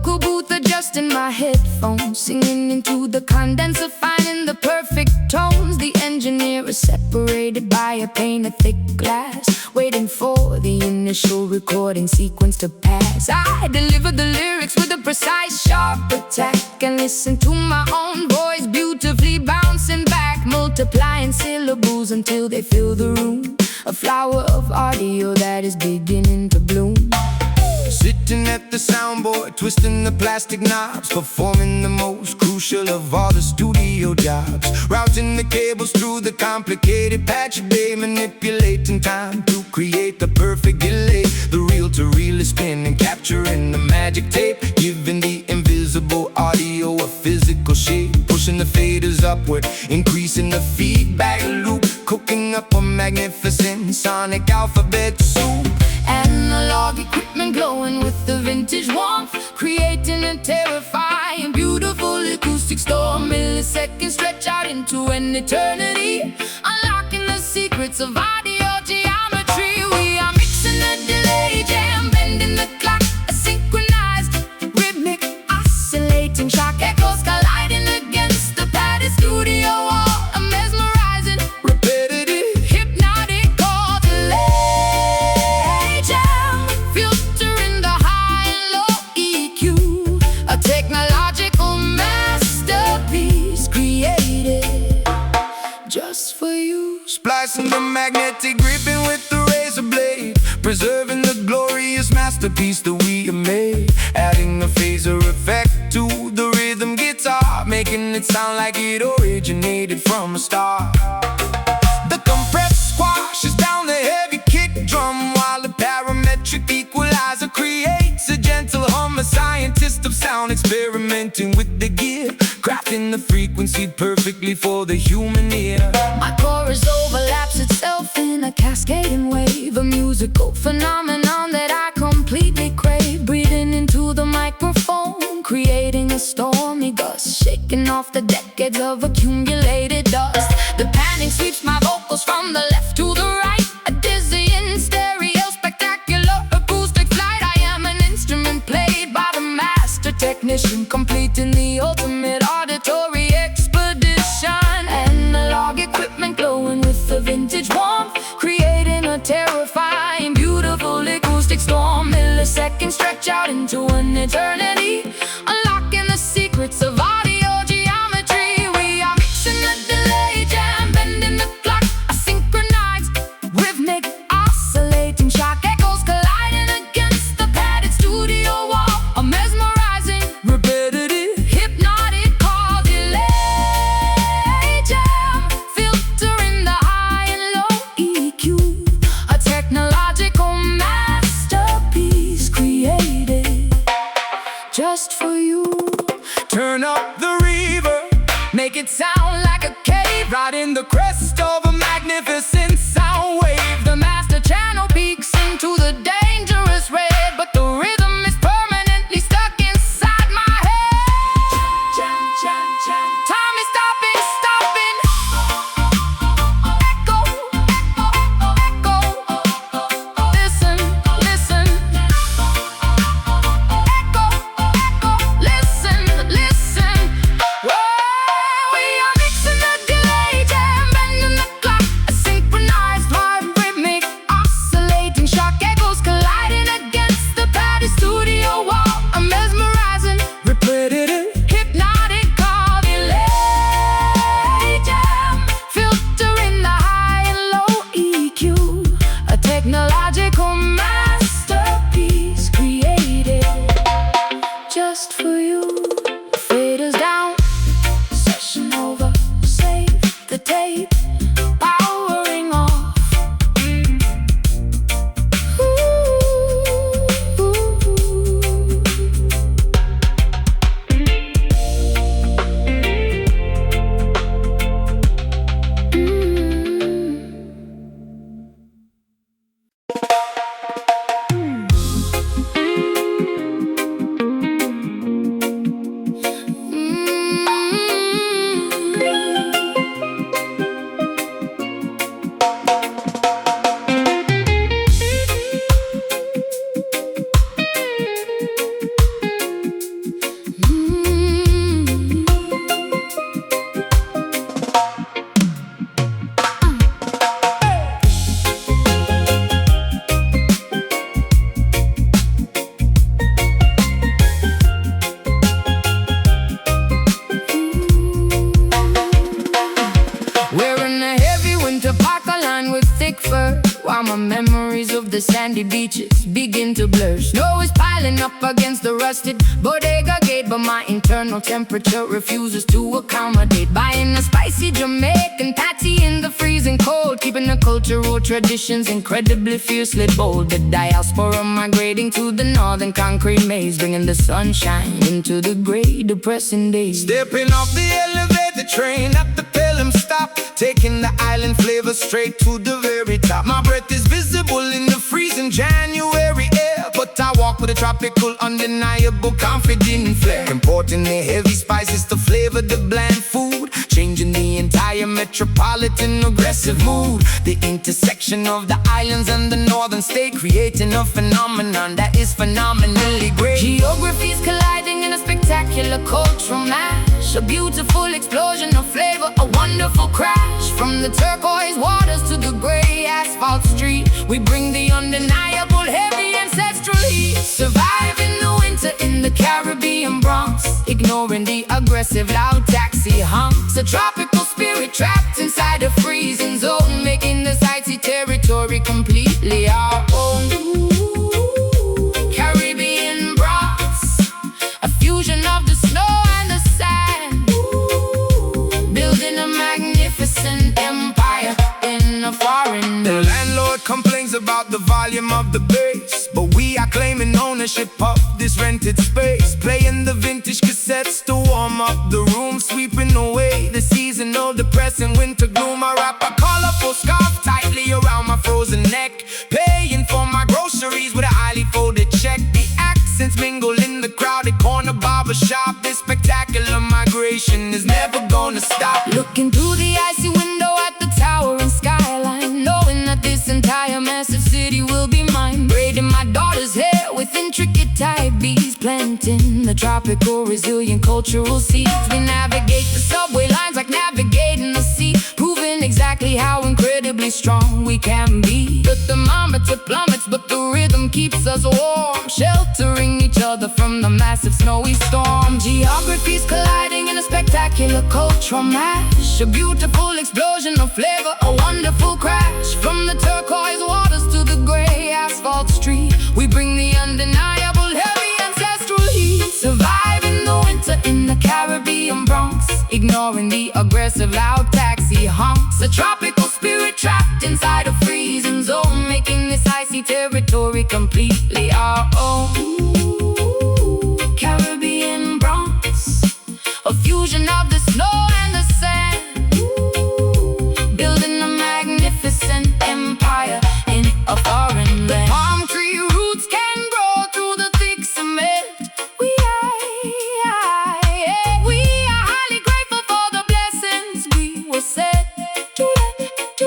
vocal booth, adjusting my headphones, singing into the condenser, finding the perfect tones. The engineer is separated by a pane of thick glass, waiting for the initial recording sequence to pass. I deliver the lyrics with a precise, sharp attack, and listen to my own voice beautifully bouncing back, multiplying syllables until they fill the room. A flower of audio that is beginning to bloom. Sitting at the soundboard, twisting the plastic knobs, performing the most crucial of all the studio jobs. Routing the cables through the complicated patch of bay, manipulating time to create the perfect delay. The reel-to-reel is spinning, capturing the magic tape, giving the invisible audio a physical shape. Pushing the faders upward, increasing the feedback loop, cooking up a magnificent sonic alphabet soup. Analog equipment glowing with the vintage warmth, creating a terrifying, beautiful acoustic storm. Milliseconds stretch out into an eternity, unlocking the secrets of audio geometry. We are mixing the delay jam, bending the clock, a synchronized, rhythmic, oscillating shock echoes colliding against the padded studio wall. A mesmerizing, repetitive, hypnotic chord delay jam, filtering the high and low EQ. A technological masterpiece created just for you. Splicing the magnetic, gripping with the razor blade, preserving the glorious masterpiece that we have made. Adding a phaser effect to the rhythm guitar, making it sound like it originated from a star. The compressed squashes down the heavy kick drum, while the parametric equalizer creates a gentle hum. A scientist of sound experimenting with the gear, crafting the frequency perfectly for the human ear. My chorus overlaps itself in a cascading wave, a musical phenomenon that I completely crave. Breathing into the microphone, creating a stormy gust, shaking off the decades of accumulated dust. The panic sweeps my vocals from the left to the right, a dizzying stereo, spectacular acoustic flight. I am an instrument played by the master technician, completing the ultimate auditory expedition. Analog equipment glowing with the vintage warmth, creating a terrifying, beautiful acoustic storm. Milliseconds stretch out into an eternity, unlocking the secrets of audio geometry. We are mixing the delay jam, bending the clock, a synchronized, rhythmic, oscillating shock echoes colliding against the padded studio wall. A mesmerizing, Repetitive, hypnotic chord delay jam, filtering the high and low EQ. A technological masterpiece created always piling up against the rusted bodega gate, but my internal temperature refuses to accommodate. Buying a spicy Jamaican patty in the freezing cold, keeping the cultural traditions incredibly fiercely bold. The diaspora migrating to the northern concrete maze, bringing the sunshine into the gray, depressing days. Stepping off the elevator train at the Pelham stop, taking the island flavor straight to the very top. My breath is visible in the freezing January air, but I walk with a tropical, undeniable, confident flair. Importing the heavy spices to flavor the bland food, changing the entire metropolitan aggressive mood. The intersection of the islands and the northern state, creating a phenomenon that is phenomenally great. Geographies colliding in a spectacular cultural mash, a beautiful explosion of flavor, a wonderful crash. From the turquoise waters to the gray asphalt street, we bring the undeniable heavy ancestral heat. Surviving the winter in the Caribbean Bronx, ignoring the aggressive loud taxi honks. A tropical spirit trapped inside a freezing zone, making the sightsee territory completely our own. Caribbean Bronx, a fusion of the snow and the sand, building a magnificent empire in a foreign The land. landlord complains about the volume of the bass, but we are claiming ownership of this rented space. Playing the vintage cassettes to warm up the room, sweeping away the seasonal depressing winter gloom. I wrap a colorful scarf tightly around my frozen neck, paying for my groceries with a highly folded check. The accents mingle in the crowded corner barber shop. This spectacular migration is never gonna stop. Looking through the icy window at the towering skyline, knowing that this entire massive city will be mine. Braiding my daughter's hair with intricate tie beads, planting the tropical resilient cultural seeds. We navigate the subway lines like navigating the sea, proving exactly how incredibly strong we can be. The thermometer plummets, but the rhythm keeps us warm, sheltering each other from the massive snowy storm. Geographies colliding in a spectacular cultural mash, a beautiful explosion of flavor, a wonderful crash. From the turquoise waters to the gray asphalt street, we bring the undeniable heavy ancestral heat. Surviving the winter in the Caribbean Bronx, ignoring the aggressive loud taxi honks. A tropical spirit trapped inside a freezing zone, making this icy territory completely our own. Caribbean Bronx, a fusion of the snow and the sand, building a magnificent empire in a foreign land. Palm tree roots can grow through the thick cement. We are highly grateful for the blessings we were set to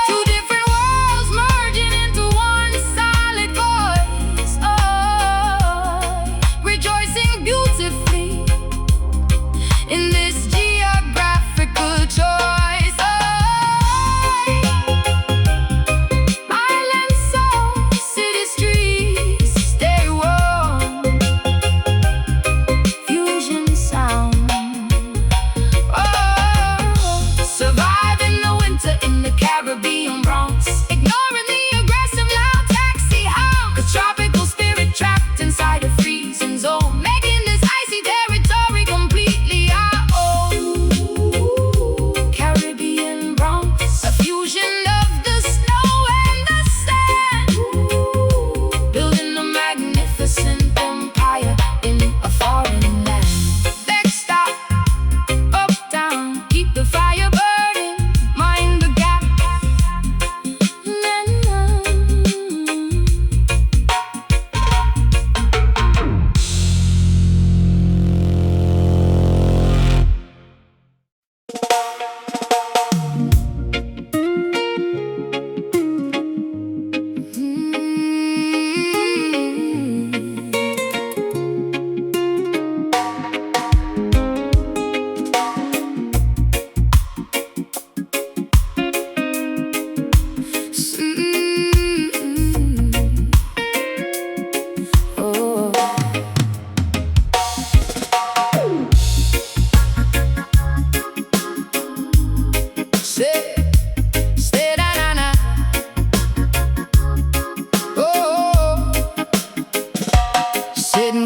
two different worlds merging into one solid goal.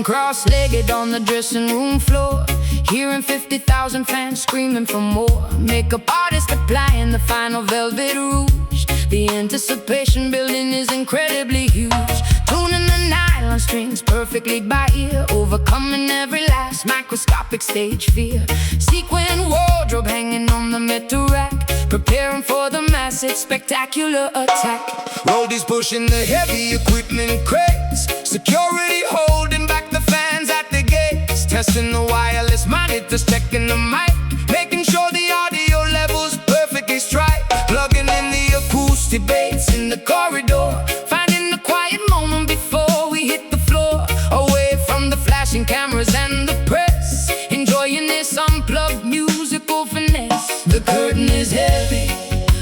cross-legged on the dressing room floor, hearing 50,000 fans screaming for more. Makeup artists applying the final velvet rouge. The anticipation building is incredibly huge. Tuning the nylon strings perfectly by ear, overcoming every last microscopic stage fear. Sequin wardrobe hanging on the metal rack, preparing for the massive spectacular attack. Roadies pushing the heavy equipment crates, security holding back the fans at the gates. Testing the wireless monitors, checking the mic, making sure the audio levels perfectly strike. Plugging in the acoustic bass in the corridor, finding the quiet moment before we hit the floor. Away from the flashing cameras and the press, enjoying this unplugged musical finesse. The curtain is heavy,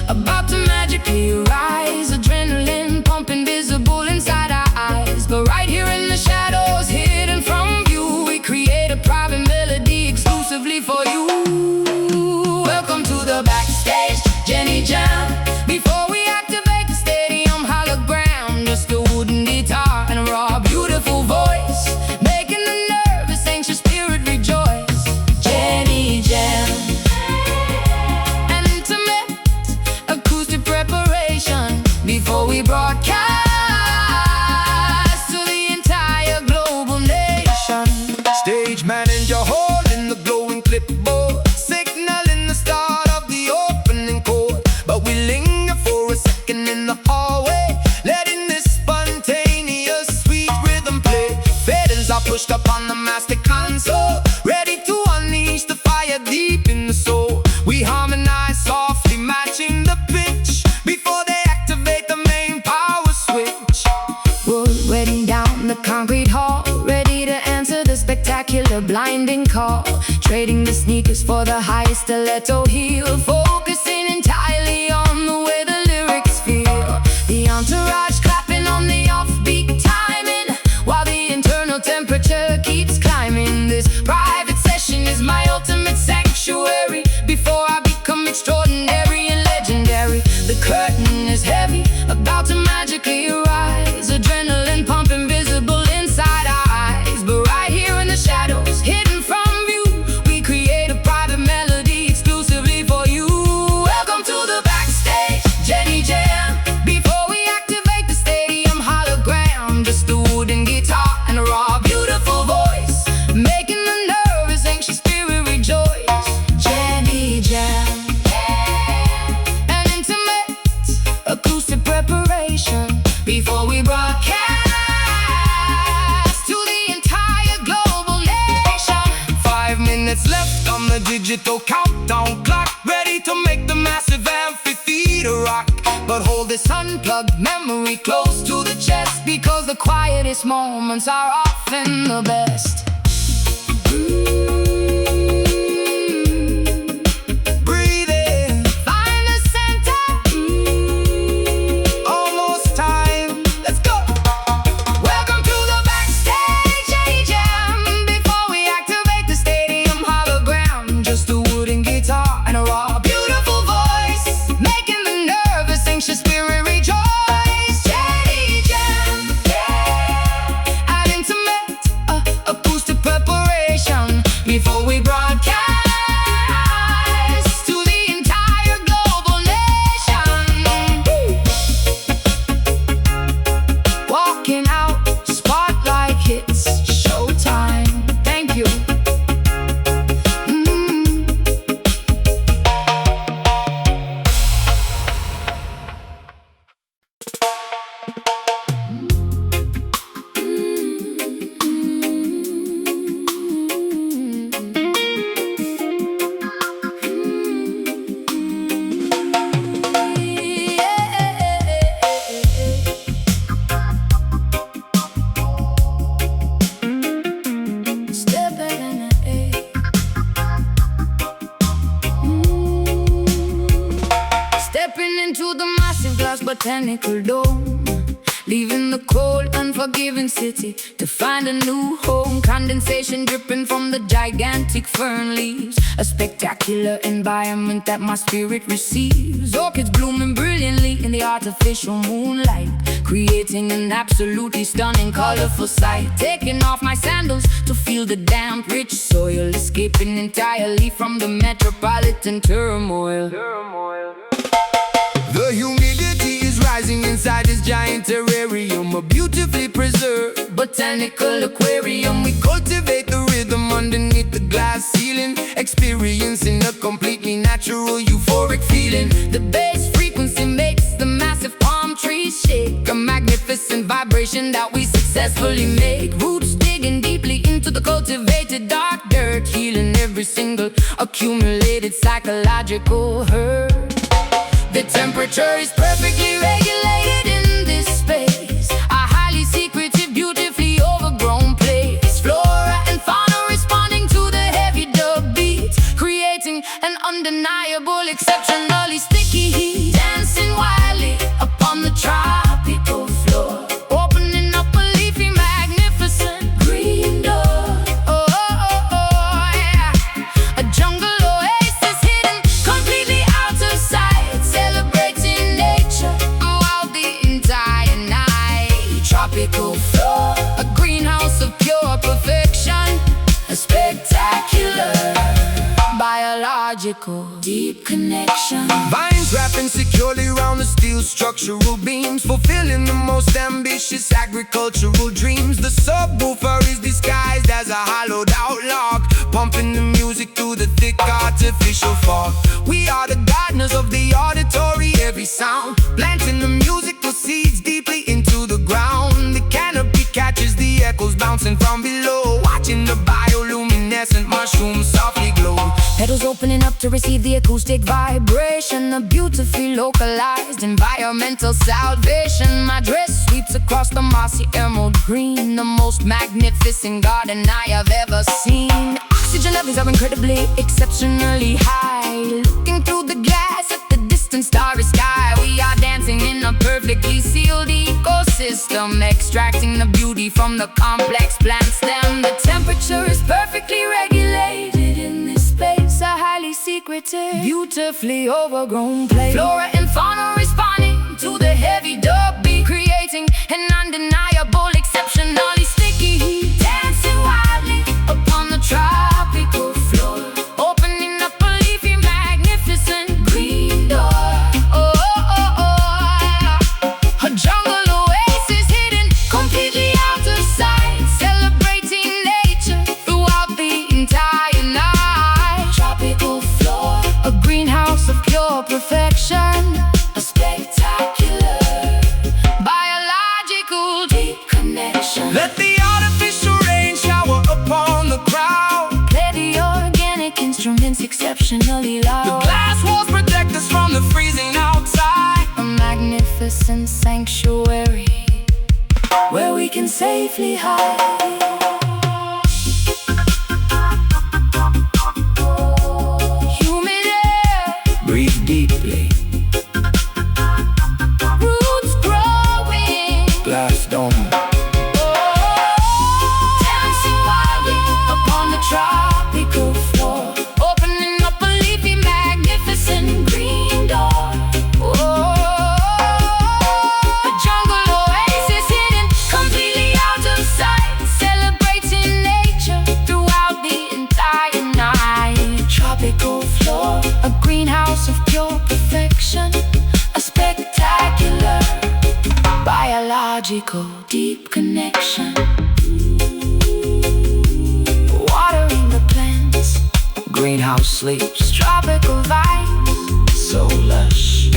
about to magically rise. Adrenaline pumping visible inside our eyes. But right here in the shadows, hidden from view, we create a private melody exclusively for you. Welcome to the backstage, Jenny Jam. Before we activate the stadium hologram, just a wooden guitar and a raw, beautiful voice, making the nervous, anxious spirit rejoice. Jenny Jam. An intimate acoustic preparation before we broadcast to the entire global nation. Stage manager holding the glowing clipboard, signaling the start of the opening chord. But we linger for a second in the hallway, letting this spontaneous sweet rhythm play. Faders are pushed up on the master console, ready to unleash the fire deep in the soul. We harmonize softly, matching the pitch before they activate the main power switch. Wood wetting down the concrete hall, ready to answer the spectacular blinding call. Trading the sneakers for the highest stiletto heel, focusing entirely on the way the lyrics feel. The entourage clapping on the offbeat timing, while the internal temperature keeps climbing. This private session is my ultimate sanctuary, before I become extraordinary and legendary. The curtain is heavy, about to magically rise. Adrenaline pumping visible inside our eyes. But right here in the shadows, hidden from view, we create a private melody exclusively for you. Welcome to the backstage, Jenny Jam. Before we activate the stadium hologram, just a wooden guitar and a raw, beautiful voice, making the nervous, anxious spirit rejoice. Jenny Jam. An intimate acoustic preparation before we broadcast to the entire global nation. 5 minutes left on the digital countdown clock, ready to make the massive amphitheater rock. But hold this unplugged memory close to the chest, because the quietest moments are often the best. Breathe in, Find the center. almost time, let's go. Welcome to the backstage, Jenny Jam. Before we activate the stadium hologram, just a wooden guitar and a raw, beautiful voice, making the nervous, anxious spirit rejoice. Jenny Jam. An intimate acoustic preparation before we broadcast to the entire global nation. Walking out, spotlight hits, showtime. Thank you. Stepping into the massive glass botanical dome, leaving the cold, unforgiving city to find a new home. Condensation dripping from the gigantic fern leaves, a spectacular environment that my spirit receives. Orchids blooming brilliantly in the artificial moonlight, creating an absolutely stunning, colorful sight. Taking off my sandals to feel the damp, rich soil, escaping entirely from the metropolitan turmoil. The humidity is rising inside this giant terrarium, a beautifully preserved botanical aquarium. we cultivate the rhythm underneath the glass ceiling, experiencing a completely natural euphoric feeling. The bass frequency makes the massive palm trees shake, a magnificent vibration that we successfully make. Roots digging deeply into the cultivated dark dirt, healing every single accumulated psychological hurt. The temperature is perfectly regulated in this space, a highly secretive, beautifully overgrown place. Flora and fauna responding to the heavy dub beats, creating an undeniable, exceptionally sticky heat. Dancing wildly upon the tropical floor, opening up a leafy, magnificent green door. Oh, oh, oh, oh, yeah. A jungle oasis hidden completely out of sight, celebrating nature throughout the entire night. Tropical floor, a greenhouse of pure perfection, a spectacular biological deep connection. Vines wrapping securely around the steel structural beams, fulfilling the most ambitious agricultural dreams. The subwoofer is disguised as a hollowed out log, pumping the music through the thick artificial fog. We are the gardeners of the auditory, every sound planting the musical seeds deeply into the ground. The canopy catches the echoes bouncing from below, watching the bioluminescent mushrooms softly glow. Petals opening up to receive the acoustic vibration, a beautifully localized environmental salvation. My dress sweeps across the mossy emerald green, the most magnificent garden I have ever seen. Oxygen levels are incredibly, exceptionally high. Looking through the glass at the distant starry sky, we are dancing in a perfectly sealed ecosystem, extracting the beauty from the complex plant stem. The temperature is perfectly regulated in this space, a highly secretive, beautifully overgrown place. Flora and fauna responding to the heavy dub beat, creating an undeniable, exceptionally sticky heat. Dancing wildly upon the tropical floor, opening up a leafy, magnificent green door. Oh, oh, oh, oh. A jungle oasis hidden completely out of sight, celebrating nature throughout the entire night. Tropical floor, a greenhouse of pure perfection, a spectacular biological deep connection. Let the artificial rain shower upon the crowd, Play the organic instruments exceptionally the loud. glass walls protect us from the freezing outside. A magnificent sanctuary where we can safely hide. Humid air, Breathe deeply, roots growing, glass dome. dancing wildly upon the tropical floor, opening up a leafy, magnificent green door. A jungle oasis hidden completely out of sight, celebrating nature throughout the entire night. Tropical floor, a greenhouse of pure perfection, a spectacular biological deep connection. Watering the plants, Greenhouse sleeps, tropical vibes. so lush.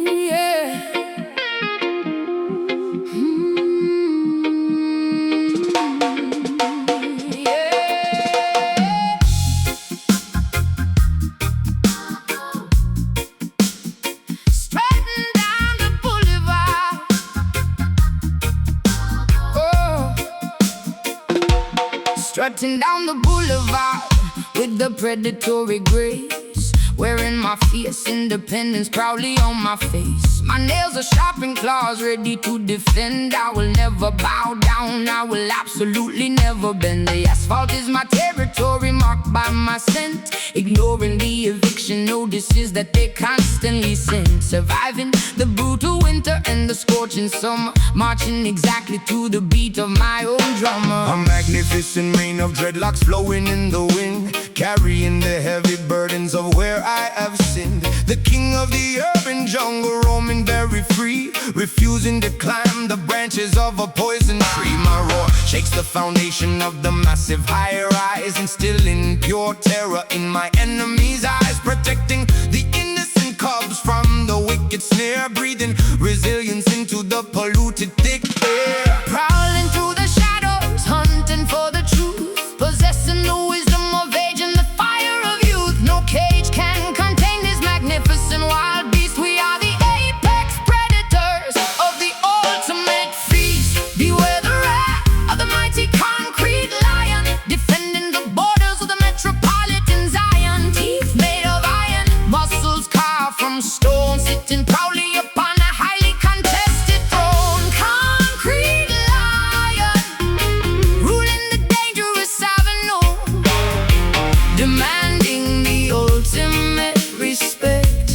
Yeah. Yeah. Straighten down the strutting down the boulevard with the predatory grace, wearing my fierce independence proudly on my face. My nails are sharp and claws ready to defend. I will never bow down, I will absolutely never bend. The asphalt is my territory, marked by my scent, ignoring the eviction notices that they constantly send. Surviving the brutal winter and the scorching summer, marching exactly to the beat of my own drummer. A magnificent mane of dreadlocks flowing in the wind, carrying the heavy burdens of where I have sinned. The king of the urban jungle, roaming very free, refusing to climb the branches of a poison tree. My roar shakes the foundation of the massive high-rise, instilling pure terror in my enemies' eyes, protecting the innocent cubs from the wicked snare, breathing resilience into the polluted thick air. Prowling through the shadows, hunting for the truth, possessing the wisdom of age and the fire of youth. No cage can contain this magnificent wild beast. We are the apex predators of the ultimate feast. Beware the wrath of the mighty concrete lion, defending the borders of the metropolitan Zion. Teeth made of iron, muscles carved from stone, sitting proudly upon a highly contested throne. Concrete lion, ruling the dangerous avenue, demanding the ultimate respect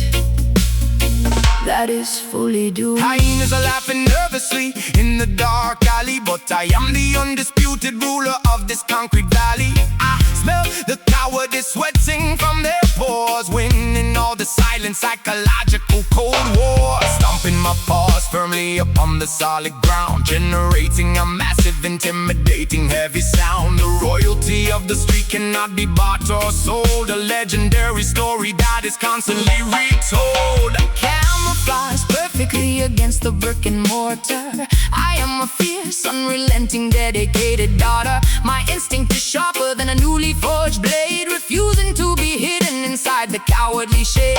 that is fully due. Hyenas are laughing nervously in the dark alley, but I am the undisputed ruler of this concrete valley. I smell the cowardice sweating from their pores, winning all the silent psychological cold war. Stomping my paws firmly upon the solid ground, generating a massive, intimidating, heavy sound. The royalty of the street cannot be bought or sold, a legendary story that is constantly retold. Camouflage perfectly against the brick and mortar. I am a fierce, unrelenting, dedicated daughter. My instinct is sharper than a newly forged blade, refusing to be hidden inside the cowardly shade.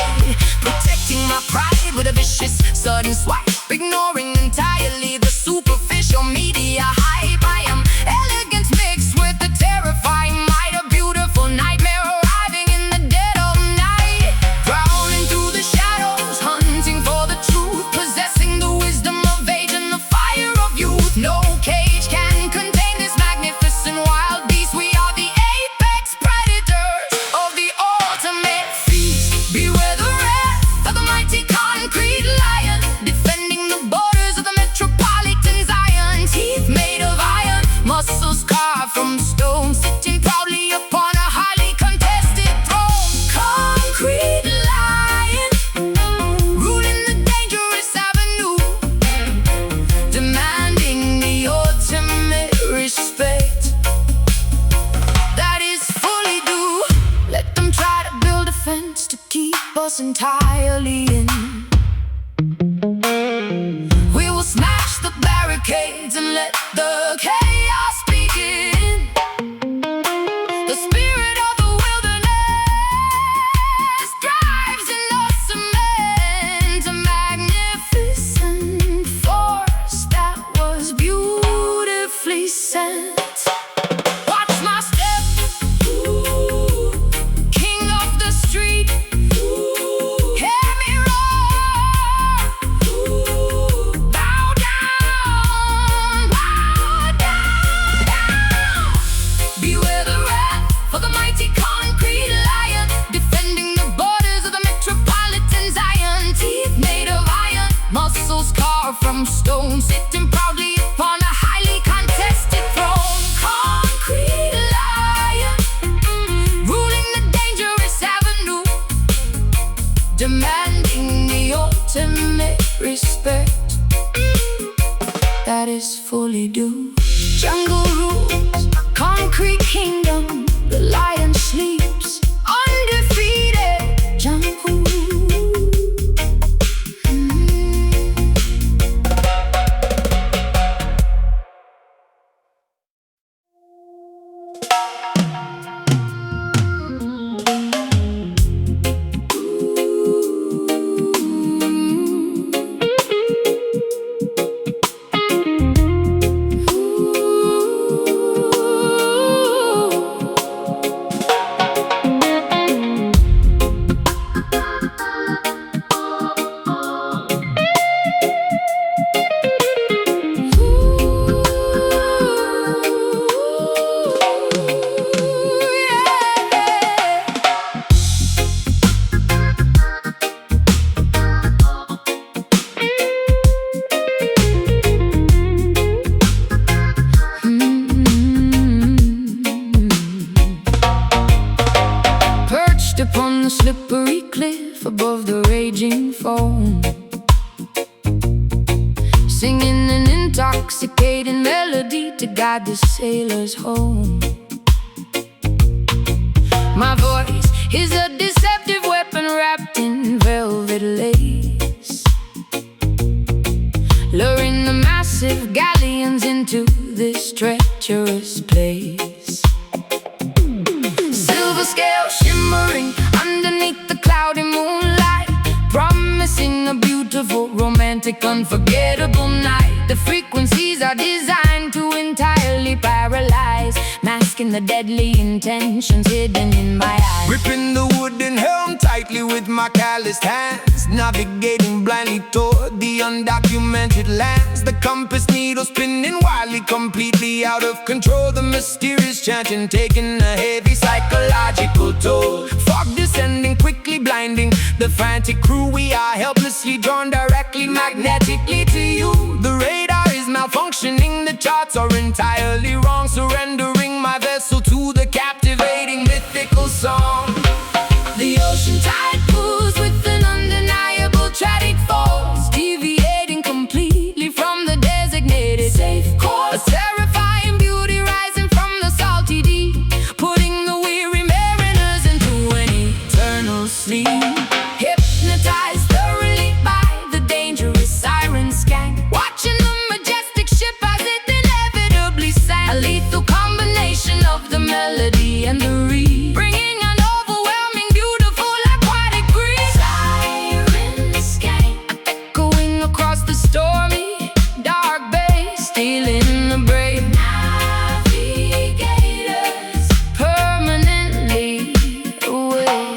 Protecting my pride with a vicious, sudden swipe, ignoring entirely the superficial media hype. I am elegance mixed with the terrifying might, a beautiful nightmare arriving in the dead of night. Prowling through the shadows, hunting for the truth, possessing the wisdom of age and the fire of youth. No cage can contain this magnificent wild beast. We are the apex predators of the ultimate feast. Beware the wrath of the mighty concrete lion, defending the borders of the metropolitan Zion. Teeth made of iron, muscles carved from stone, sitting proudly upon a highly contested throne. Concrete lion, ruling the dangerous avenue, demanding the ultimate respect that is fully due. Let them try to build a fence to keep us entirely in. We will smash the barricades and let the chaos begin. The spirit of the wilderness thrives in the cement, a magnificent force that was beautifully sent. Watch my step, king of the street. Hear me roar. a slippery cliff above the raging foam, singing an intoxicating melody to guide the sailors home. My voice is a deceptive weapon wrapped in velvet lace, luring the massive galleons into this treacherous place. Silver scales shimmering underneath the cloudy moonlight, promising a beautiful, romantic, unforgettable night. The frequencies are designed to entirely paralyze, masking the deadly intentions hidden in my eyes. Gripping the wooden helm tightly with my calloused hands, navigating blindly toward the undocumented lands. The compass needle spinning wildly, completely out of control. The mysterious chanting taking a heavy psychological toll. Fog descending, quickly blinding the frantic crew. We are helplessly drawn directly magnetically to you. The radar is malfunctioning, the charts are entirely wrong, surrendering my vessel to the captivating mythical song. The ocean tide pulls with an undeniable tragic force, deviating completely from the designated safe course. A terrifying beauty rising from the salty deep, putting the weary mariners into an eternal sleep. Hypnotized thoroughly by the dangerous siren scan, watching the majestic ship as it inevitably sank. A lethal combination of the melody and the reed, bringing an overwhelming, beautiful, aquatic breeze. Siren scan, echoing across the stormy, dark bay, stealing the brave navigators permanently away.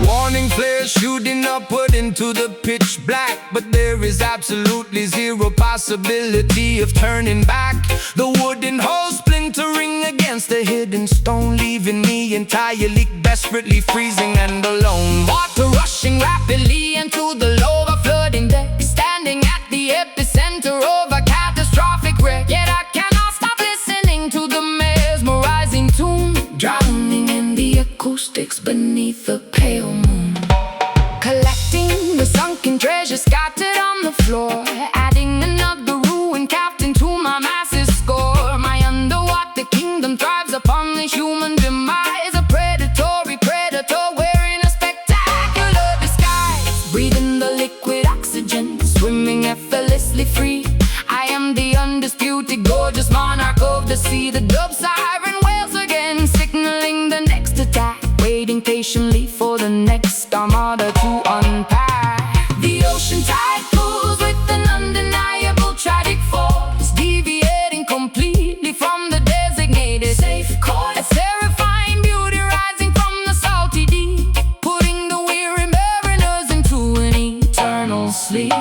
Warning flares shooting upward into the pitch black, but there is absolutely zero possibility of turning back. The wooden hull splintering against the hidden stone, leaving me entirely, desperately freezing and alone. Water rushing rapidly into the lower flooding deck, standing at the epicenter of a catastrophic wreck. Yet I cannot stop listening to the mesmerizing tune, drowning in the acoustics beneath the pale moon. Collecting the sunken treasure scattered on the floor, adding another ruined captain to my massive score. My underwater kingdom thrives upon the human demise, a predatory predator wearing a spectacular disguise, breathing the liquid oxygen, swimming effortlessly free. I am the undisputed, gorgeous monarch of the sea. The dub siren wails again, signaling the next attack, waiting patiently for the next armada to unpack. The ocean tide pulls with an undeniable tragic force, deviating completely from the designated safe course. A terrifying beauty rising from the salty deep, putting the weary mariners into an eternal sleep.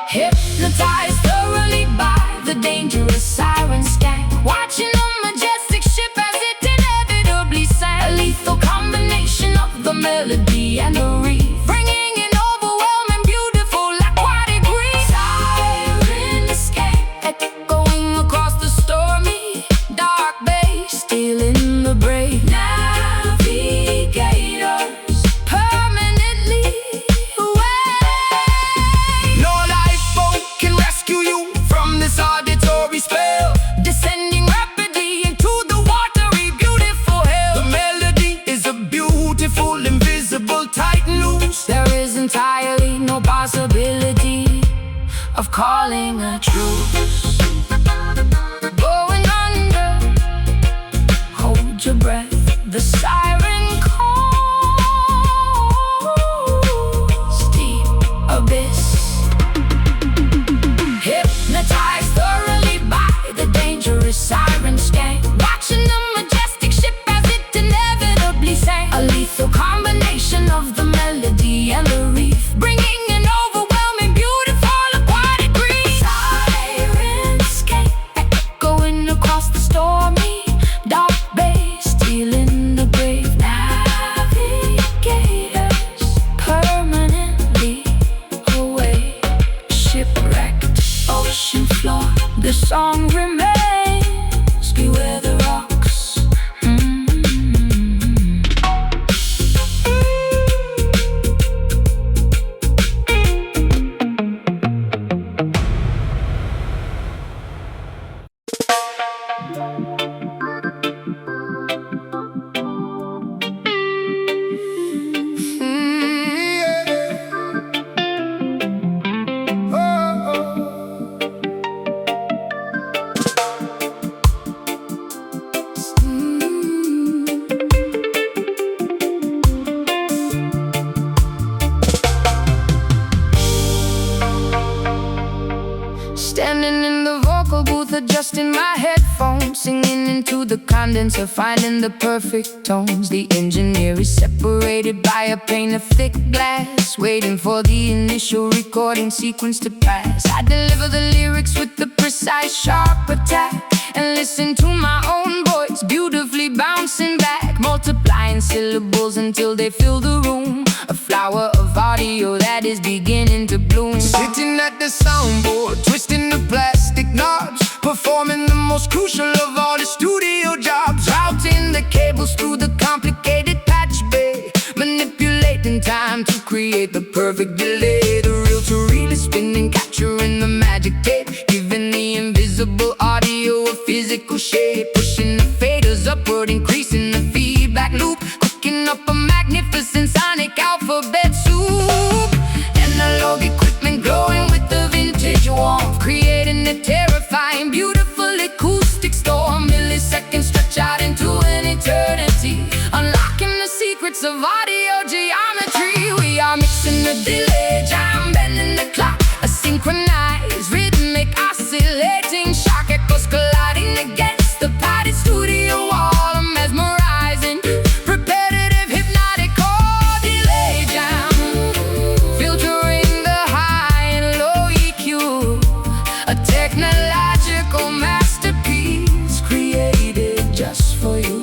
Hypnotized thoroughly by the dangerous siren scan, watching the majestic ship as it inevitably sank. A lethal combination of the melody and the reef, bringing an overwhelming, beautiful, aquatic breeze. Siren escape, echoing across the stormy, dark bay, stealing the brave navigators permanently away. No lifeboat can rescue you from this auditory spell, Descending rapidly into the watery, beautiful hell. the melody is a beautiful, invisible titan loose. There is entirely no possibility of calling a truce. Going under, hold your breath, the siren calls. Deep abyss, hypnotized thoroughly by the dangerous siren scan, watching the majestic ship as it inevitably sank. A lethal combination of the melody and the reef, bringing an overwhelming, beautiful, aquatic breeze. Siren escape, echoing across the stormy, dark bay, stealing the brave condenser, finding the perfect tones. The engineer is separated by a pane of thick glass, waiting for the initial recording sequence to pass. I deliver the lyrics with the precise, sharp attack, and listen to my own voice beautifully bouncing back, multiplying syllables until they fill the room. A flower of audio that is beginning to bloom. Sitting at the soundboard, twisting the plastic knobs, performing the most crucial of all the studio jobs. Routing the cables through the complicated patch bay, manipulating time to create the perfect delay. The reel-to-reel is spinning, capturing the magic tape, giving the invisible audio a physical shape. Pushing the faders upward, increasing the feedback loop, cooking up a magnificent sonic alphabet soup. Analog equipment glowing with the vintage warmth, creating a terrifying, beautiful acoustic storm. Milliseconds stretch out into an eternity, unlocking the secrets of audio geometry. We are mixing the delay, jam bending the clock, a synchronized, rhythmic, oscillating shock echoes colliding against the padded studio wall. Mesmerizing, repetitive, hypnotic, or delay jam, filtering the high and low EQ. A technological masterpiece created just for you.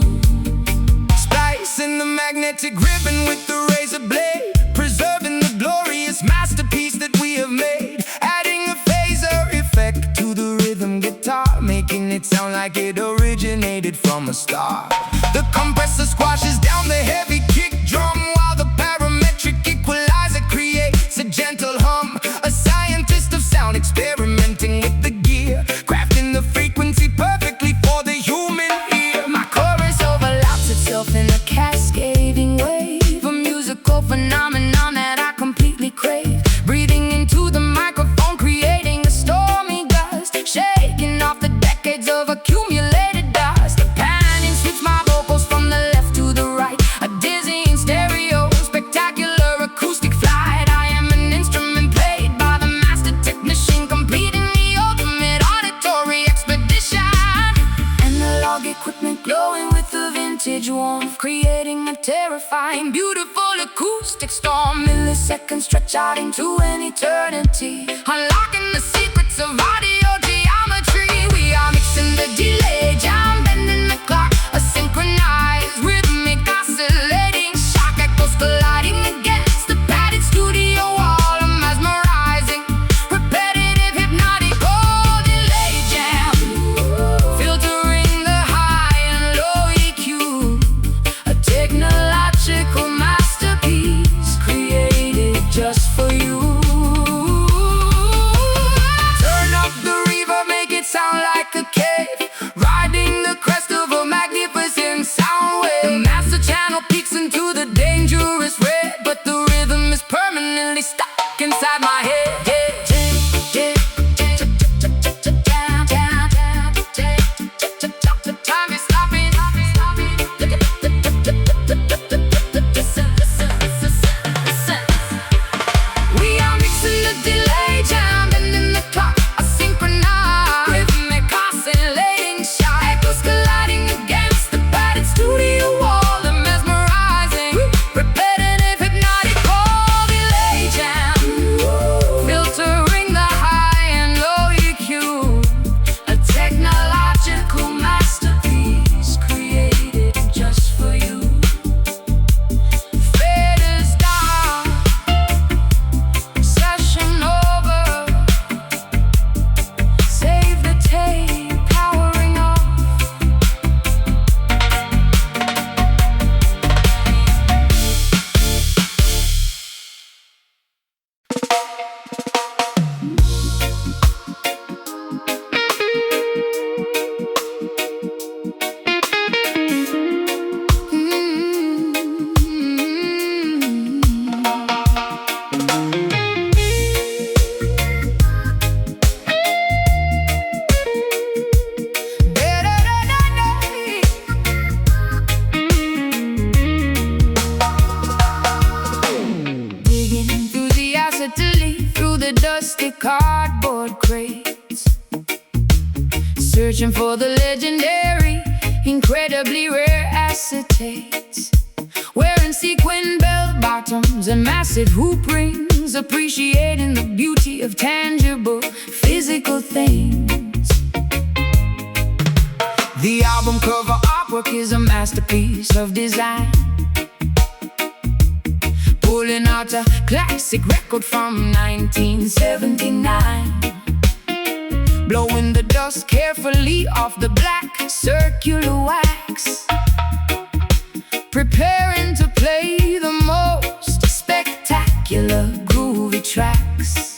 Splicing the magnetic ribbon with the razor blade, preserving the glorious masterpiece that we have made. Adding a phaser effect to the rhythm guitar, making it sound like it originated from a star. The compressor squashes down the heavy kick drum, while the parametric equalizer creates a gentle hum. A scientist of sound experimenting with the gear, crafting the frequency perfectly for the human ear. My chorus overlaps itself in a cascading wave, a musical phenomenon that I completely crave. Breathing into the microphone, creating a stormy gust, shaking off the decades of accumulated dust. The panning sweeps my vocals from the left to the right, a dizzying stereo, spectacular acoustic flight. I am an instrument played by the master technician, completing the ultimate auditory expedition. Analog equipment glowing with the vintage warmth, creating a terrifying, beautiful acoustic storm. Milliseconds stretch out into an eternity, unlocking the secrets of audio geometry. We are mixing the delay, jam bending the clock, a synchronized, rhythmic, oscillating shock echoes colliding against the padded studio wall. Mesmerizing, repetitive, hypnotic, oh, delay jam, filtering the high and low EQ. A technological masterpiece created just for you. Turn up the reverb, make it sound like a cave, riding the crest of a magnificent sound wave. The master channel peeks into the dangerous red, but the rhythm is permanently stuck inside my head. Time is stopping. We are mixing the delay, jam bending the clock, a synchronized, rhythmic, oscillating shock echoes colliding against the padded studio wall. The mesmerizing, repetitive, hypnotic, oh, delay jam, filtering the high and low EQ. A technological masterpiece created just for you. Faders down, session over, save the tape, powering off. Digging enthusiastically through the dusty cardboard crates, searching for the legendary incredibly rare acetates, wearing sequin bell-bottoms and massive hoop rings, appreciating the beauty of tangible, physical things. The album cover artwork is a masterpiece of design, pulling out a classic record from 1979, blowing the dust carefully off the black circular wax, preparing to play the most spectacular groovy tracks.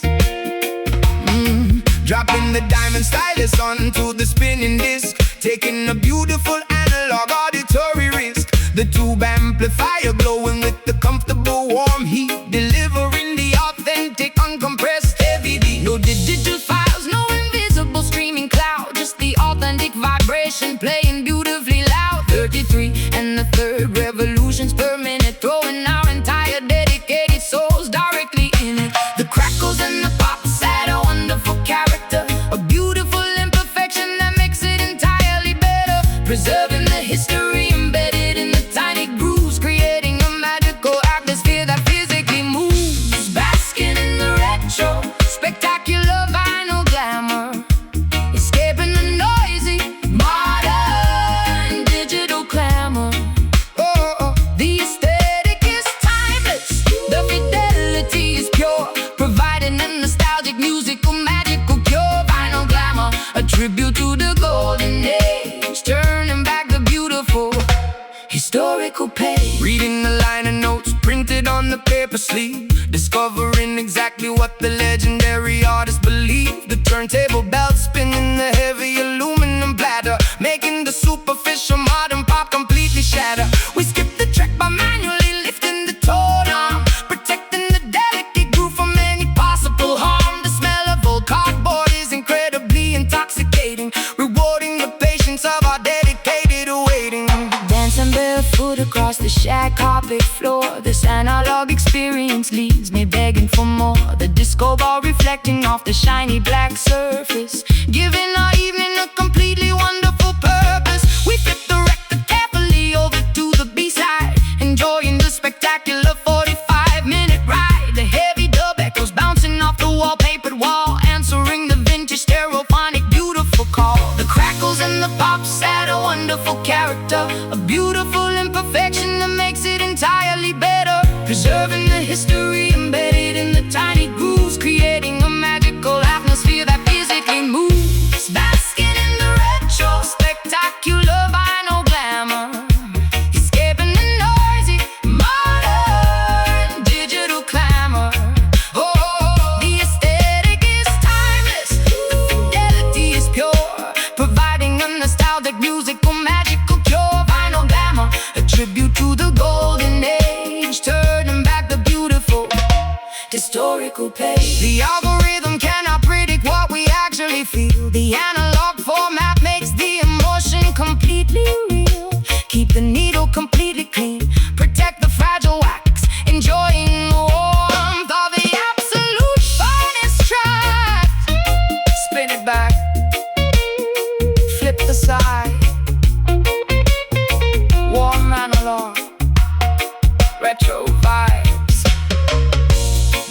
Dropping the diamond stylus onto the spinning disc, taking a beautiful analog auditory risk. The tube amplifier glowing with the comfortable warm heat, delivering the authentic uncompressed heavy beat. No digital files, no invisible streaming cloud, just the authentic vibration playing beautifully loud. 33 and the third revolutions per minute, throwing our entire dedicated souls directly in it. The crackles and the pops add a wonderful character, a beautiful imperfection that makes it entirely better, preserving the history embedded in the tiny grooves, creating a magical atmosphere that physically moves. Basking in the retro, spectacular vinyl glamour, escaping the noisy, modern, digital clamor. The aesthetic is timeless, the fidelity is pure, providing a nostalgic, musical, magical cure. Vinyl glamour, a tribute to the golden age, turning back the beautiful historical page. Reading the liner notes printed on the paper sleeve, discovering exactly what the legendary artist believed. The turntable belt spinning the heavy aluminum platter, making the superficial modern pop completely shatter. We skip the track by manually lifting the tone arm, protecting the delicate groove from any possible harm. The smell of old cardboard is incredibly intoxicating, rewarding the patience of our dedicated awaiting. Dancing barefoot across the shag carpet floor, this analog experience leaves me begging for more. The disco ball reflecting off the shiny black surface, giving our evening a completely wonderful purpose. We flip the record carefully over to the B-side, enjoying the spectacular 45-minute ride. The heavy dub echoes bouncing off the wallpapered wall, answering the vintage stereophonic beautiful call. The crackles and the pops add a wonderful character, a beautiful imperfection that makes it entirely better, preserving the history embedded in the tiny grooves, creating a magical atmosphere that physically moves. Basking in the retro, spectacular vinyl glamour, escaping the noisy, modern, digital clamor. The aesthetic is timeless, the fidelity is pure, providing a nostalgic, musical, magical cure. Vinyl glamour, a tribute to the golden age, turning back the beautiful historical page. The algorithm cannot predict what we actually feel. The analog format makes the emotion completely real. Keep the needle completely clean, protect the fragile wax, enjoying the warmth of the absolute finest track. Spin it back, flip the side, warm analog, retro vibes.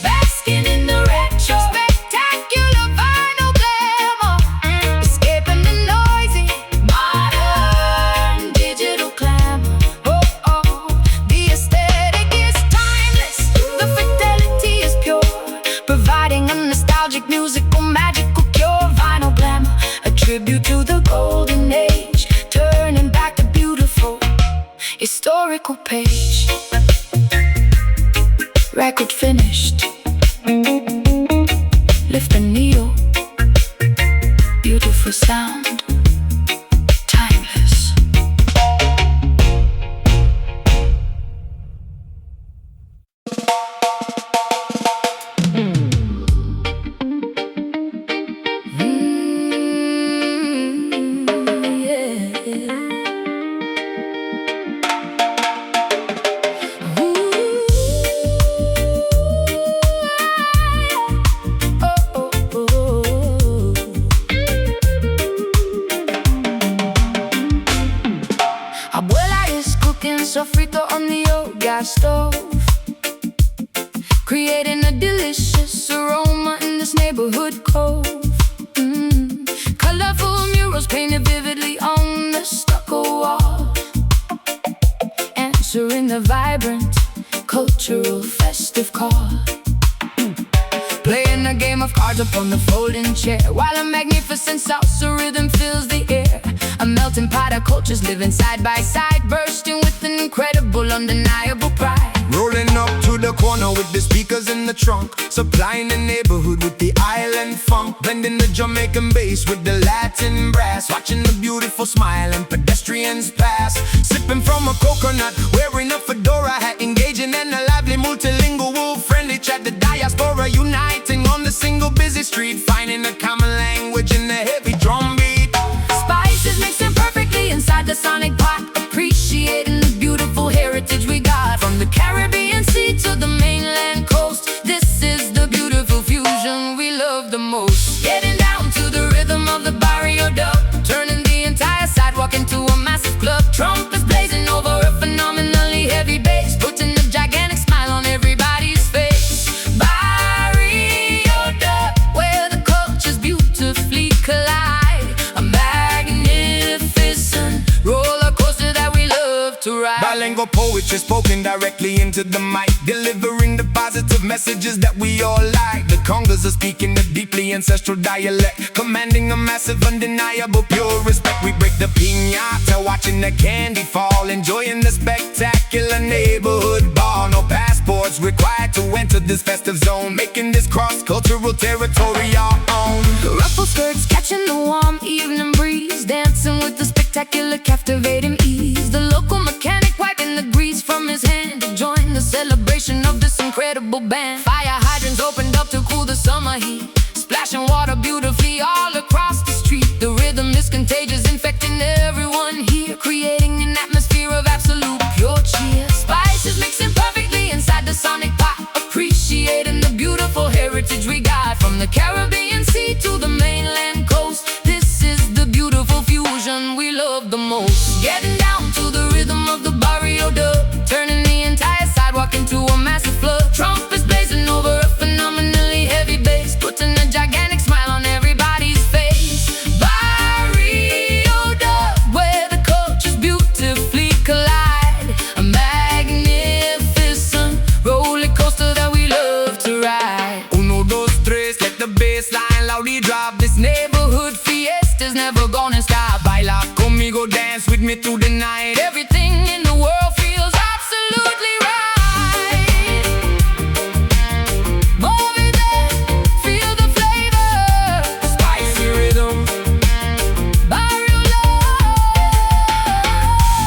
Basking in the retro, spectacular vinyl glamour, escaping the noisy, modern, digital clamor. The aesthetic is timeless, the fidelity is pure, providing a nostalgic, musical, magical cure. Vinyl glamour, a tribute to the golden age, turning back the beautiful historical page. Record finished, lift the needle, beautiful sound, timeless. sofrito on the old gas stove, creating a delicious aroma in this neighborhood cove. Colorful murals painted vividly on the stucco wall, answering the vibrant cultural festive call. Playing a game of cards upon the folding chair, while a magnificent salsa rhythm fills the air. A melting pot of cultures living side by side, bursting with an incredible, undeniable pride. Rolling up to the corner with the speakers in the trunk, supplying the neighborhood with the island funk, blending the Jamaican bass with the Latin brass, watching the beautiful smiling pedestrians pass, sipping from a coconut, wearing a fedora hat, engaging in a lively multilingual friendly chat. The diaspora uniting on the single busy street, finding a common language in the heavy drum beat. Spices mixing perfectly inside the sonic pot, appreciating the beautiful heritage we got. From the Caribbean Sea to the mainland coast, this is the beautiful fusion we love the most. Getting down to the rhythm of the barrio dub, turning the entire sidewalk into a massive club. Trumpets blazing over a phenomenally heavy bass, putting a gigantic smile on everybody's face. Barrio dub, where the cultures beautifully collide, a magnificent roller coaster that we love to ride. Bilingual poetry spoken directly into the mic, delivering the positive messages that we all like. The congas are speaking a deeply ancestral dialect, commanding a massive, undeniable, pure respect. We break the piñata, watching the candy fall, enjoying the spectacular neighborhood ball. No passports required to enter this festive zone, making this cross-cultural territory our own. Ruffled skirts catching the warm evening breeze, dancing with the spectacular, captivating ease. The local mechanic wiping the grease from his hand to join the celebration of this incredible band. Fire hydrants opened up to cool the summer heat, splashing water beautifully all across the street. The rhythm is contagious, infecting everyone here, creating an atmosphere of absolute pure cheer. Spices mixing perfectly inside the sonic pot, appreciating the beautiful heritage we got. From the Caribbean Sea to the mainland coast, this is the beautiful fusion we love the most. Getting down to the rhythm of the barrio dub, turning the entire sidewalk into a massive flood. Trumpets blazing over a phenomenally heavy bass, putting a gigantic smile on everybody's face. Barrio dub, where the cultures beautifully collide, a magnificent roller coaster that we love to ride. Uno, dos, tres, let the bass line loudly drop. This neighborhood fiesta's never gonna stop. Baila conmigo, dance with me through the night. Everything in the world feels absolutely right. Move it there, feel the flavor, Spicy rhythm, barrio love.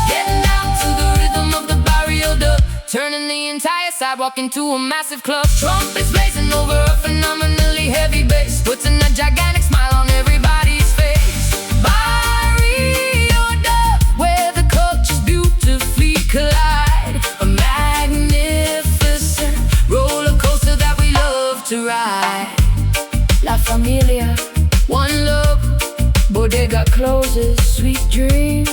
Getting down to the rhythm of the barrio dub, turning the entire sidewalk into a massive club. Trumpets blazing over a phenomenally heavy bass, putting a gigantic smile on everybody's face. Barrio dub, where the cultures beautifully collide, a magnificent roller coaster that we love to ride. La familia, one love, bodega closes, sweet dreams.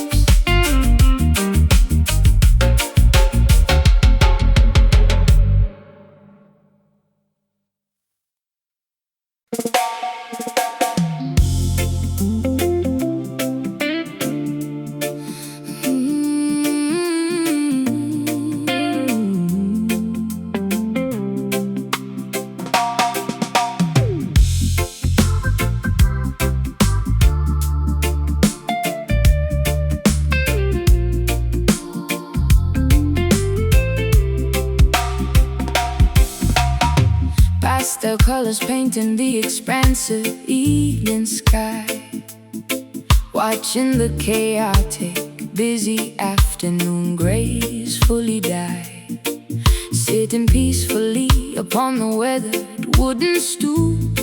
Pastel colors painting the expansive evening sky, watching the chaotic, busy afternoon gracefully die, sitting peacefully upon the weathered wooden stoop,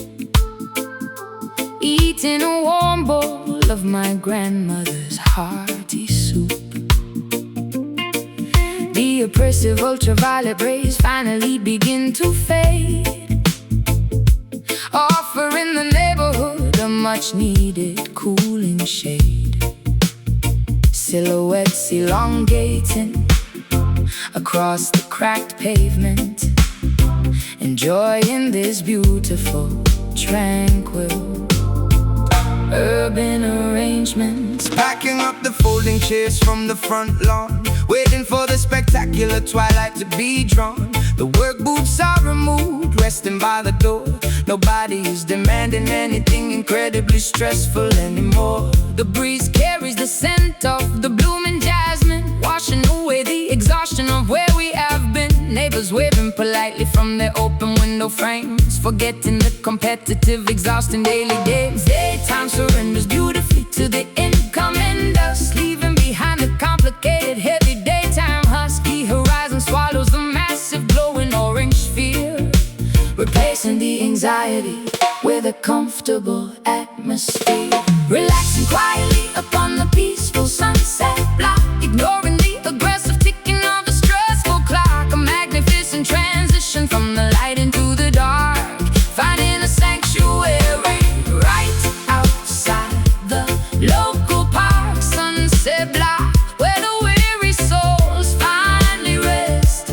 eating a warm bowl of my grandmother's hearty soup. The oppressive ultraviolet rays finally begin to fade, offering the neighborhood a much-needed cooling shade. Silhouettes elongating, across the cracked pavement, enjoying this beautiful, tranquil urban arrangements. Packing up the folding chairs from the front lawn, waiting for the spectacular twilight to be drawn. The work boots are removed, resting by the door. Nobody is demanding anything incredibly stressful anymore. The breeze carries the scent of the blooming jasmine, washing away the exhaustion of where we have been. Neighbors waving politely from their open window frames, forgetting the competitive, exhausting daily days. Daytime surrenders beautifully to the incoming dusk, leaving behind the complicated, heavy daytime husky. Horizon swallows the massive, glowing orange sphere, replacing the anxiety with a comfortable atmosphere. Relaxing quietly upon the peaceful sunset block, ignoring the aggressive ticking of the stressful clock. A magnificent transition from the light into the dark, finding a sanctuary right outside the local park. Sunset block, where the weary souls finally rest,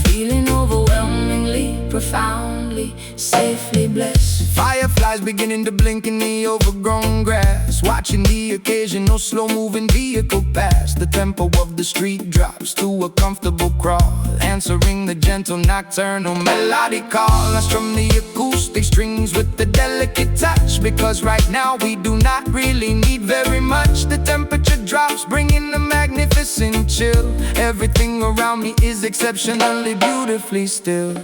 feeling overwhelmingly, profoundly, safely blessed. Fireflies beginning to blink in the overgrown grass, watching the occasional slow-moving vehicle pass. The tempo of the street drops to a comfortable crawl, answering the gentle nocturnal melodic call. I strum the acoustic strings with the delicate touch, because right now we do not really need very much. The temperature drops, bringing a magnificent chill. Everything around me is exceptionally beautifully still.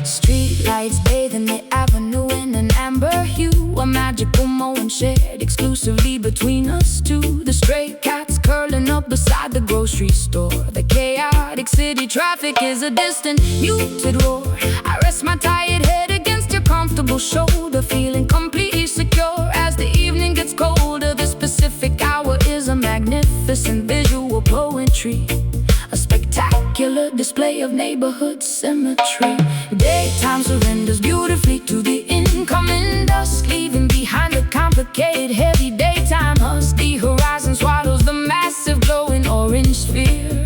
Street lights bathing the avenue in an amber hue, a magical moment shared exclusively between us two. The stray cats curling up beside the grocery store. The chaotic city traffic is a distant, muted roar. I rest my tired head against your comfortable shoulder, feeling completely secure as the evening gets colder. The specific hour is a magnificent visual poetry, a spectacular display of neighborhood symmetry. Daytime surrenders beautifully to the incoming dusk, leaving behind the complicated, heavy daytime husk. The horizon swallows the massive, glowing orange sphere,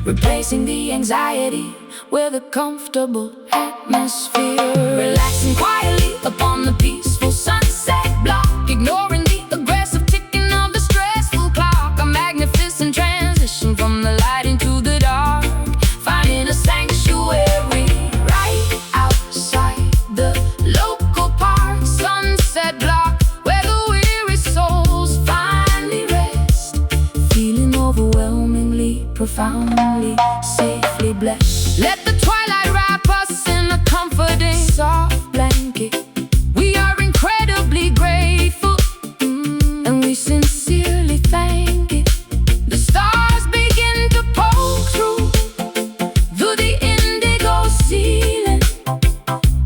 replacing the anxiety with a comfortable atmosphere. Relaxing quietly upon the peaceful sunset block, ignoring the aggressive ticking of the stressful clock. A magnificent transition from the light into the dark, finding a sanctuary right outside the local park. Sunset block, where the weary souls finally rest, feeling overwhelmingly, profoundly, safely blessed. Let the twilight wrap us in a comforting, soft blanket. We are incredibly grateful, and we sincerely thank it. The stars begin to poke through the indigo ceiling,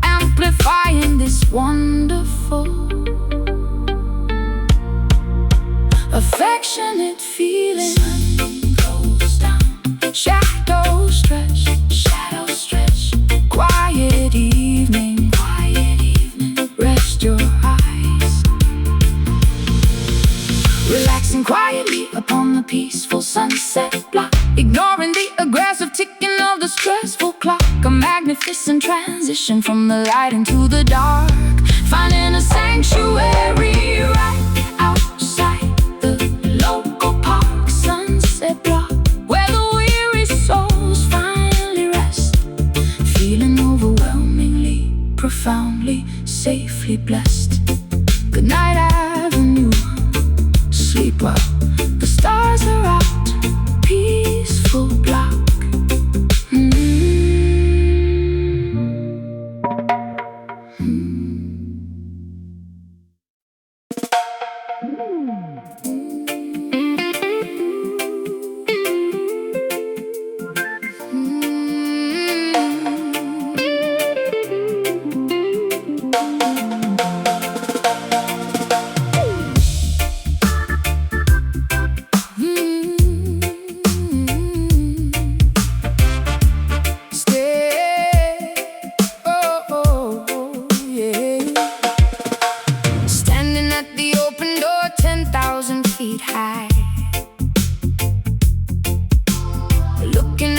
amplifying this wonderful, affectionate feeling. Sun goes down, shadows stretch, quiet evening, rest your eyes. Relaxing quietly upon the peaceful sunset block, ignoring the aggressive ticking of the stressful clock. A magnificent transition from the light into the dark, finding a sanctuary right outside the local park. Sunset block, where the weary souls finally rest, feeling overwhelmingly, profoundly, safely blessed. Good night, Avenue. Sleep well, the stars are out, peaceful block.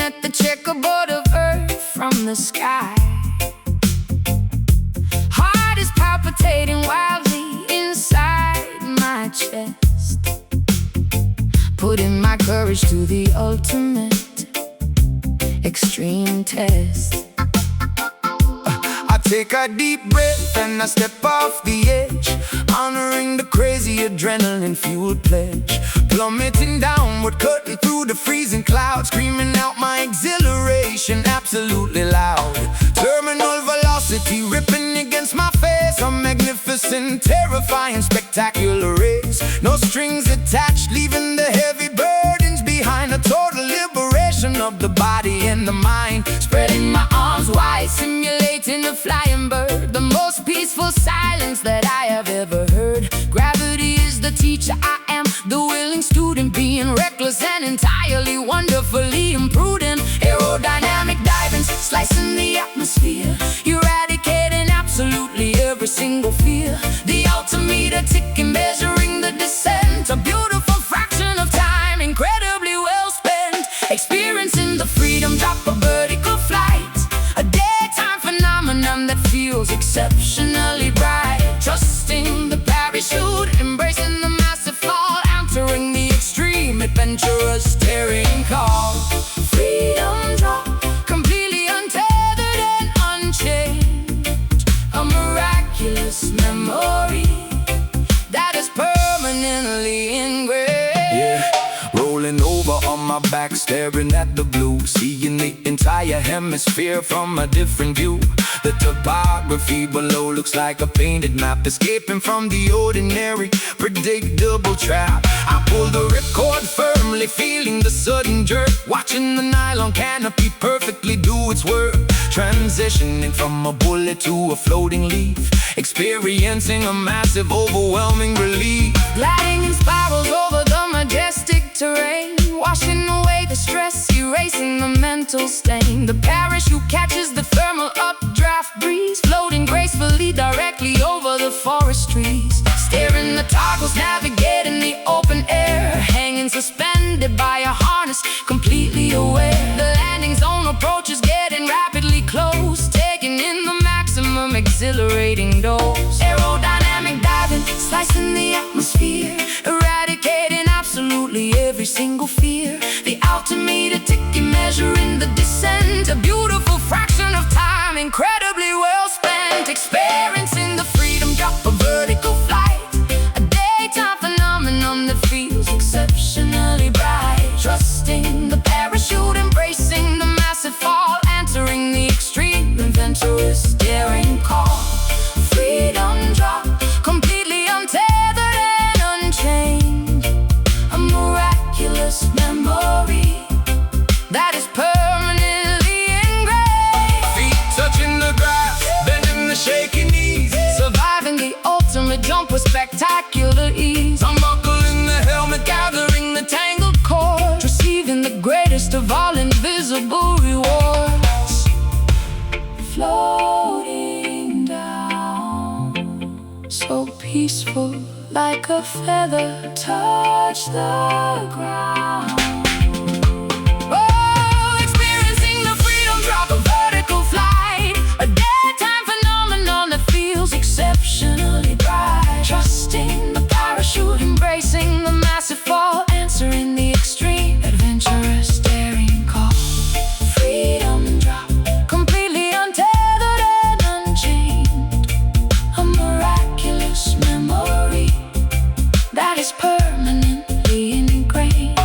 at the checkerboard of earth from the sky. Heart is palpitating wildly inside my chest, putting my courage to the ultimate extreme test. I take a deep breath and I step off the edge, honoring the crazy adrenaline-fueled pledge. Plummeting downward, cutting through the freezing clouds, screaming out my exhilaration absolutely loud. Terminal velocity ripping against my face, a magnificent, terrifying, spectacular race. No strings attached, leaving the heavy burdens behind. A total liberation of the body and the mind. Spreading my arms wide, simulating a flying bird, the most peaceful silence that I have ever heard. Gravity is the teacher, I am the willing student, being reckless and entirely wonderfully imprudent. Aerodynamic diving, slicing the atmosphere, eradicating absolutely every single fear. The altimeter ticking, measuring the descent, a beautiful fraction of time, incredibly well spent. Experiencing the freedom drop, a vertical flight, a daytime phenomenon that feels exceptionally bright. Trusting the parachute, embracing the massive fall, entering the extreme, adventurous, daring call. Freedom drop, completely untethered and unchained, a miraculous memory that is permanently engraved. Rolling over on my back, staring at the blue, seeing the entire hemisphere from a different view. The topography below looks like a painted map, escaping from the ordinary, predictable trap. I pull the ripcord firmly, feeling the sudden jerk, watching the nylon canopy perfectly do its work. Transitioning from a bullet to a floating leaf, experiencing a massive, overwhelming relief. Gliding in spirals over the majestic terrain, washing away the stress, erasing the mental stain. The parachute catches the thermal updraft breeze, floating gracefully directly over the forest trees. Steering the toggles, navigating the open air, hanging suspended by a harness, completely aware. The landing zone approaches, getting rapidly close, taking in the maximum exhilarating dose. Aerodynamic diving, slicing the atmosphere, eradicating absolutely every single fear. The altimeter ticking, measuring the descent, a beautiful fraction of time, incredibly well spent. Experiencing the freedom drop, a vertical flight, a daytime phenomenon that feels exceptionally bright. Trusting the parachute, embracing the massive fall, entering the extreme, adventurous, daring call. Freedom drop, completely untethered and unchained, a miraculous memory that is permanently engraved. Feet touching the grass, bending the shaky knees, Surviving the ultimate jump with spectacular ease. unbuckling the helmet, Gathering the tangled cords, receiving the greatest of all invisible rewards. Floating down, so peaceful, like a feather touch the ground. Oh, experiencing the freedom drop, a vertical flight, a daytime phenomenon that feels exceptionally bright. Trusting the parachute, embracing the massive fall, answering the extreme, adventurous, daring call. Freedom drop, completely untethered and unchained, a miraculous memory that is permanently engraved.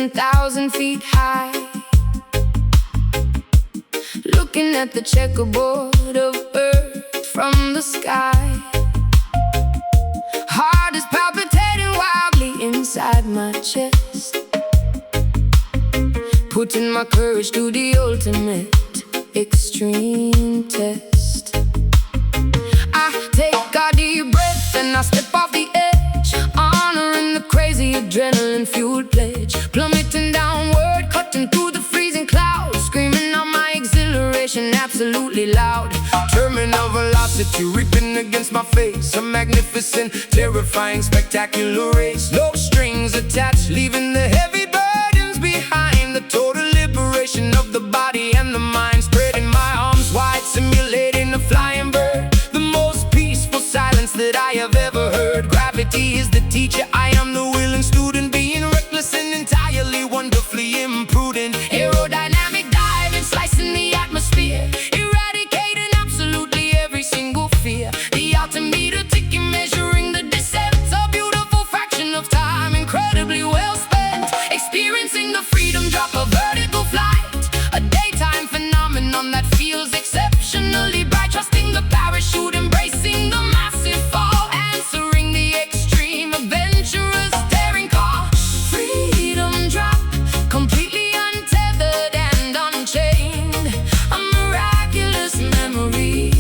7,000 feet high, looking at the checkerboard of Earth from the sky. Heart is palpitating wildly inside my chest, putting my courage to the ultimate extreme test. I take a deep breath and I step off the edge, honoring the crazy adrenaline-fueled pledge. Plummeting downward, cutting through the freezing clouds, screaming out my exhilaration absolutely loud. Terminal velocity reaping against my face, a magnificent, terrifying, spectacular race. No strings attached, leaving the heavy burdens behind. The total liberation of the body and the mind, spreading my arms wide, simulating a flying bird. The most peaceful silence that I have ever heard. Gravity is the teacher, I am the willing student, being reckless and entirely wonderfully imprudent. Aerodynamic diving, slicing the atmosphere, eradicating absolutely every single fear. The altimeter ticking, measuring the descent, a beautiful fraction of time, incredibly well spent. Experiencing the freedom drop, a vertical flight, a daytime phenomenon that feels exceptionally bright. Trusting the parachute, embracing the massive fall, answering the extreme, adventurous, daring call. Freedom drop, completely untethered and unchained, a miraculous memory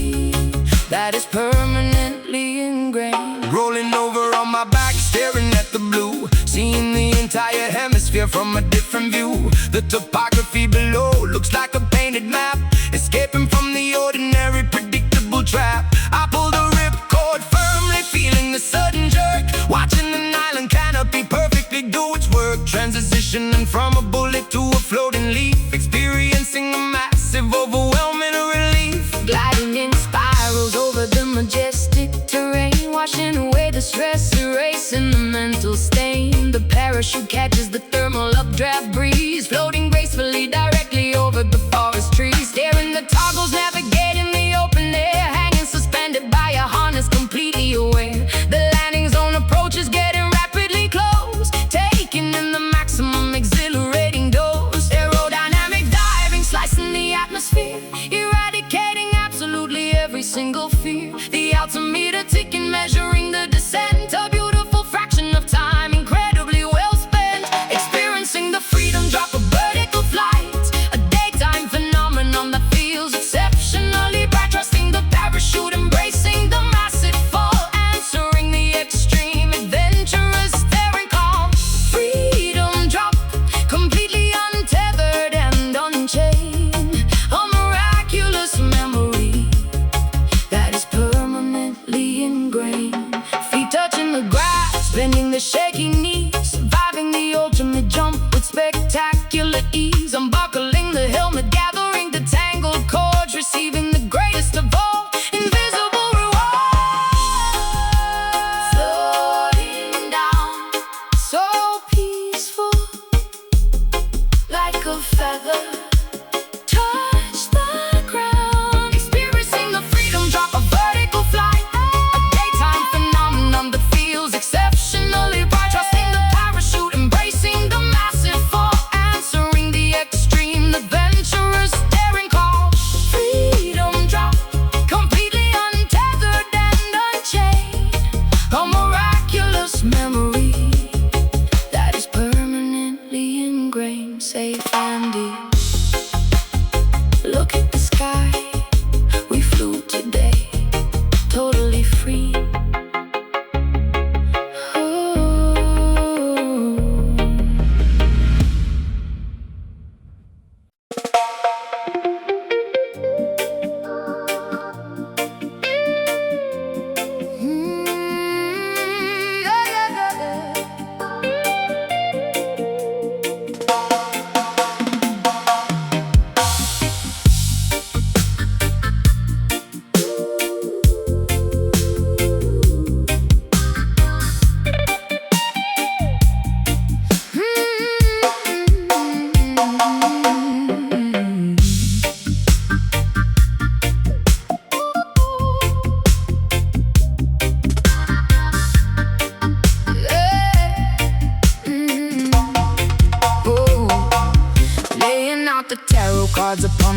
that is permanently ingrained. Rolling over on my back, staring at the blue, seeing the entire hemisphere from a different view. The topography below looks like a painted map, escaping from the ordinary, predictable trap. I pull the ripcord firmly, feeling the sudden jerk, watching the island canopy perfectly do its work. Transitioning from a bullet to a floating leaf, experiencing a massive, overwhelming relief. Gliding in spirals over the majestic terrain, washing away the stress, erasing the mental stain. The parachute catches the thermal updraft breeze, floating gracefully directly over the forest trees. Staring the toggles, navigating the open air, hanging suspended by a harness, completely aware. The landing zone approaches, getting rapidly close, taking in the maximum exhilarating dose. Aerodynamic diving, slicing the atmosphere, eradicating absolutely every single fear. The altimeter ticking, measuring the descent, a beautiful fraction of time, incredibly well spent. Experiencing the freedom drop, a vertical flight, a daytime phenomenon that feels exceptionally bright. Trusting the parachute, embracing the massive fall, answering the extreme, adventurous, daring call. Freedom drop, completely untethered and unchained, a miraculous memory that is permanently ingrained. Feet touching the grass, bending the shaking knees, surviving the ultimate jump with spectacular ease. Unbuckling the helmet, gathering the tangled cords, receiving the greatest of all, invisible reward. Floating down, so peaceful, like a feather, touch the ground. Experiencing the freedom drop, a vertical flight, a daytime phenomenon that feels exceptionally bright. Trust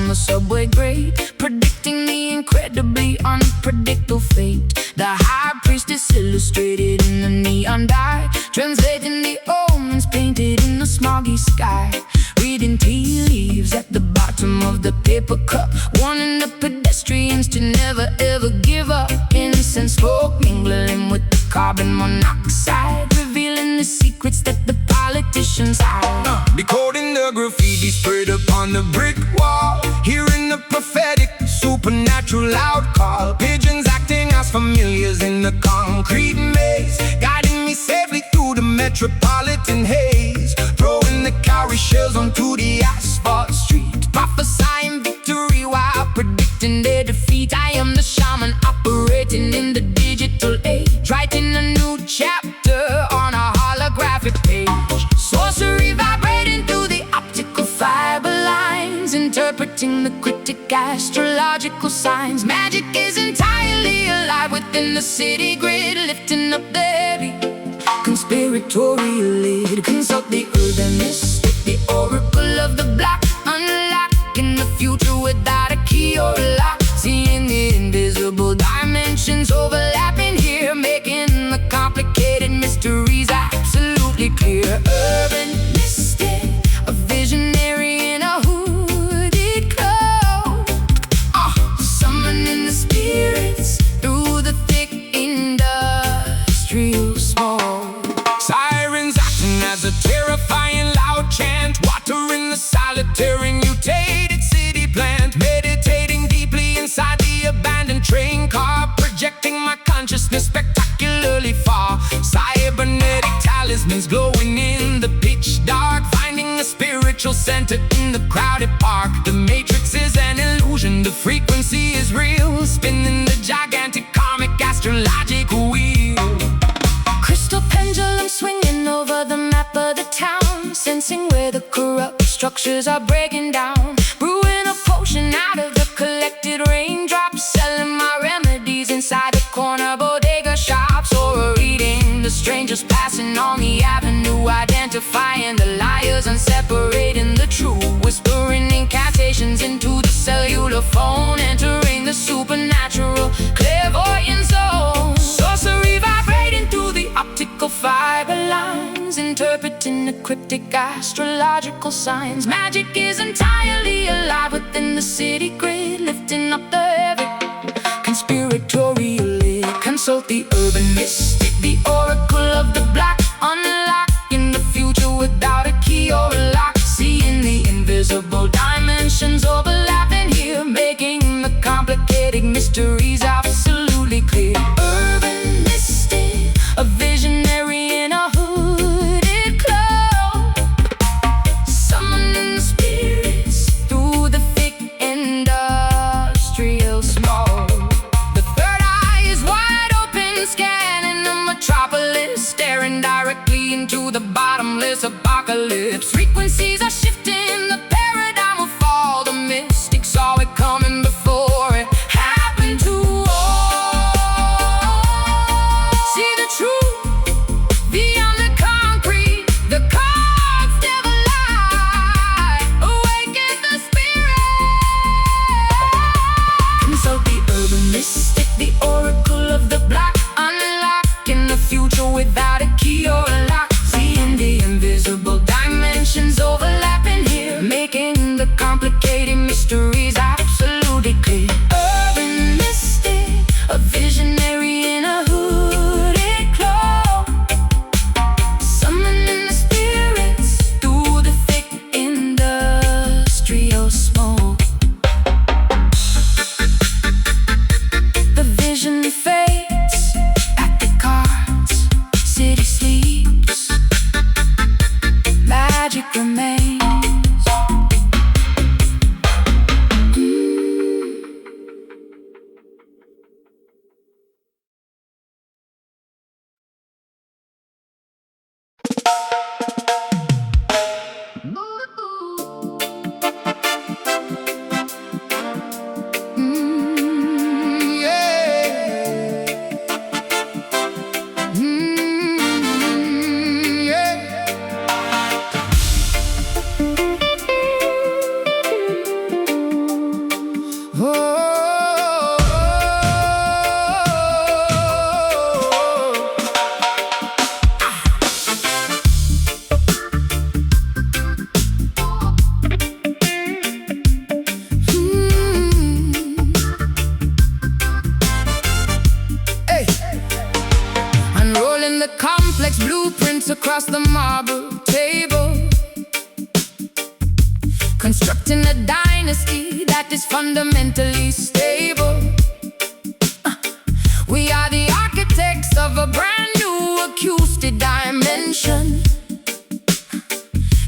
on the subway grate, predicting the incredibly unpredictable fate. The high priestess illustrated in the neon dye, translating the omens painted in the smoggy sky. Reading tea leaves at the bottom of the paper cup, warning the pedestrians to never ever give up. Incense smoke mingling with the carbon monoxide, revealing the secrets that the politicians hide. Decoding the graffiti spread upon the brick wall, hearing the prophetic supernatural loud call. Pigeons acting as familiars in the concrete maze, guiding me safely through the metropolitan haze. Throwing the cowrie shells onto the asphalt street, prophesying victory while predicting their defeat. I am the shaman operating in the digital age, writing a new chapter on a holographic page. Sorcery vibrating through the optical fiber lines, interpreting the cryptic astrological signs. Magic is entirely alive within the city grid, lifting up the heavy conspiratorial lid. Consult the urban mystic, the oracle of the black, unlocking the future without a key or a lock. Seeing the invisible dimensions overlapping here, making the complicated mysteries absolutely clear. Urban mystic, a visionary in a hooded cloak, summoning the spirits through the thick industrial smoke. Sirens acting as a terrifying loud chant, watering the solitary mutated city plant. Meditating deeply inside the abandoned train car, projecting my consciousness spectacularly far. Cybernetic talismans glowing in the pitch dark, finding a spiritual center in the crowded park. The matrix is an illusion, the frequency is real, spinning the gigantic karmic astrological wheel. Crystal pendulum swinging over the map of the town, sensing where the corrupt structures are breaking down. Brewing a potion out of the collected raindrops, selling my remedies inside the corner bodega shops. Or reading the strangers passing on the avenue, identifying the liars and separating the true. Whispering incantations into the cellular phone, entering the supernatural clairvoyant zone. Sorcery vibrating through the optical fiber lines, interpreting the cryptic astrological signs. Magic is entirely alive within the city grid, lifting up the heavy conspiratorial lid. Consult the urban mystic, the oracle of the black, unlocking the future without a key or a lock. Seeing the invisible dimensions overlapping here, making the complicated mysteries absolutely clear. Urban mystic, a visionary in a hooded cloak, summoning the spirits through the thick industrial smoke. The third eye is wide open, scanning the metropolis, staring directly into the bottomless apocalypse. Frequencies are shifting, the paradigm will fall. The mystic saw it coming before it happened to all. See the truth beyond the concrete, the cards devil lie. Awaken the spirit. Consult the urban mystic, the oracle of the black, unlocking the future without a key or a lock. Seeing the invisible dimensions overlapping here, making the complicated mysteries absolutely clear. Urban mystic, a visionary in a hooded cloak, summoning the spirits through the thick industrial smoke. The vision fades, pack the cards, city sleeps. Rolling the complex blueprints across the marble table, constructing a dynasty that is fundamentally stable. We are the architects of a brand new acoustic dimension,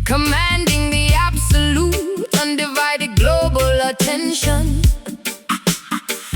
commanding the absolute, undivided global attention.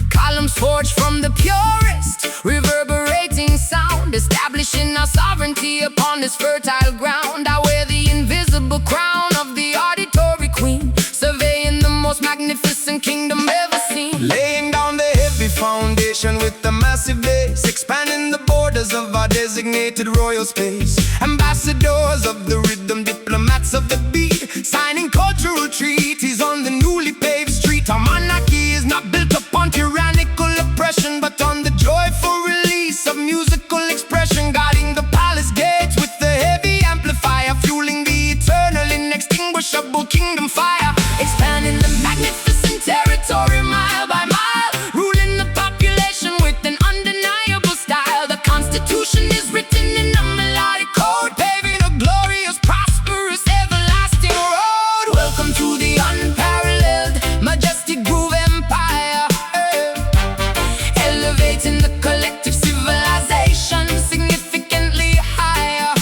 Columns forged from the purest, reverberating sound, establishing our sovereignty upon this fertile ground. I wear the invisible crown of the auditory queen, surveying the most magnificent kingdom ever seen. Laying down the heavy foundation with the massive base, expanding the borders of our designated royal space. Ambassadors of the rhythm, diplomats of the beat, signing cultural treaties on the newly paved street. Our monarchy is not built upon tyrannical oppression, but on the joyful release of musical expression, guarding the palace gates with the heavy amplifier, fueling the eternal inextinguishable kingdom fire. Expanding the magnificent territory mile by mile, ruling the population with an undeniable style. The Constitution is written in a melodic code, paving a glorious, prosperous, everlasting road. Welcome to the unparalleled, majestic groove empire, elevating the collective civilization significantly higher.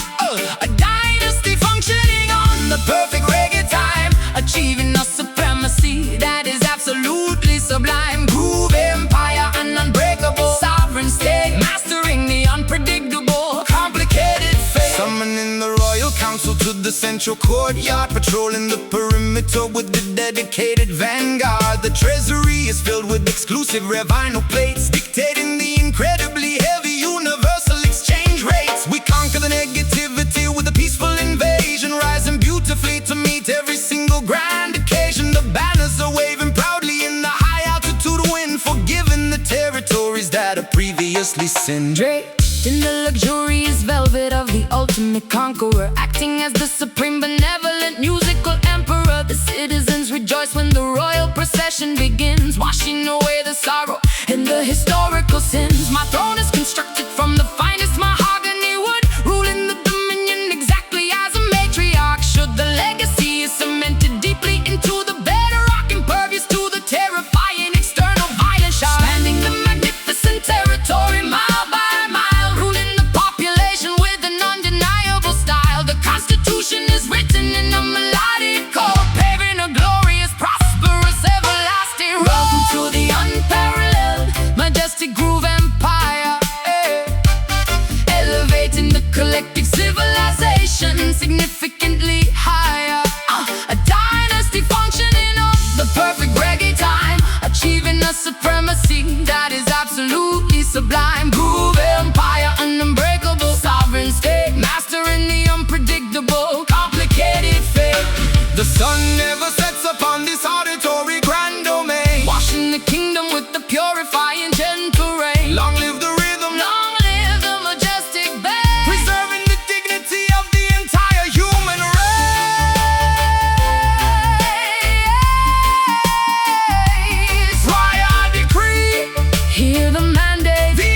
A dynasty functioning on the perfect reggae time, achieving a supremacy that is absolutely sublime. Groove empire, an unbreakable sovereign state, mastering the unpredictable, complicated fate. Summoning the royal council to the central courtyard, patrolling the perimeter with the dedicated vanguard. The treasury is filled with exclusive rare vinyl plates, dictating the incredibly heavy universal exchange rates. We conquer the negativity with a peaceful invasion, rising beautifully to meet every single grand occasion. The banners are waving proudly in the high altitude wind, forgiving the territories that are previously sinned. Draped in the luxurious velvet of the ultimate conqueror, acting as the supreme benevolent musical emperor. The citizens rejoice when the royal procession begins, washing away the sorrow and the historical sins. My throne is constructed from the finest mahogany wood, ruling the dominion exactly as a matriarch should. The legacy is cemented deeply into the bedrock, impervious to the terrifying external violence shock. Spanning the magnificent territory mile by mile, ruling the population with an undeniable style. The Constitution is written in a melodic code, paving a glorious, prosperous, everlasting road. Welcome to the unparalleled, majestic groove empire, elevating the collective civilization significantly higher. A dynasty functioning on the perfect reggae time, achieving a supremacy that is absolutely sublime. Groove empire, an unbreakable sovereign state, mastering the unpredictable, complicated fate. The sun never sets upon this auditory grand domain, Washing the kingdom with the purifying gentle rain. long live the rhythm, Long live the majestic bass, preserving the dignity of the entire human race. Why I decree, hear the mandate, the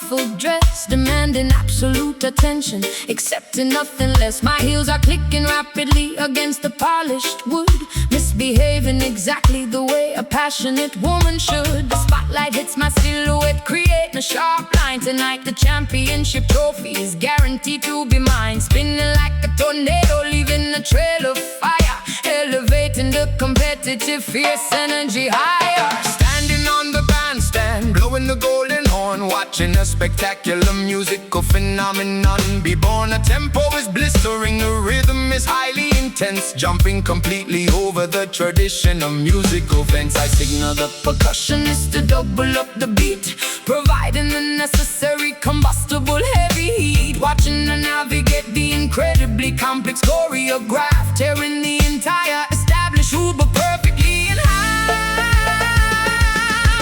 colorful dress, demanding absolute attention, accepting nothing less. My heels are clicking rapidly against the polished wood, misbehaving exactly the way a passionate woman should. The spotlight hits my silhouette, creating a sharp line. Tonight the championship trophy is guaranteed to be mine. Spinning like a tornado, leaving a trail of fire, elevating the competitive fierce energy higher. Standing on the bandstand, blowing the golden horn, watching a spectacular musical phenomenon be born. A tempo is blistering, the rhythm is highly intense, jumping completely over the tradition of musical fence. I signal the percussionist to double up the beat, providing the necessary combustible heavy heat. Watching her navigate the incredibly complex choreograph, tearing the entire established Uber perfectly in half.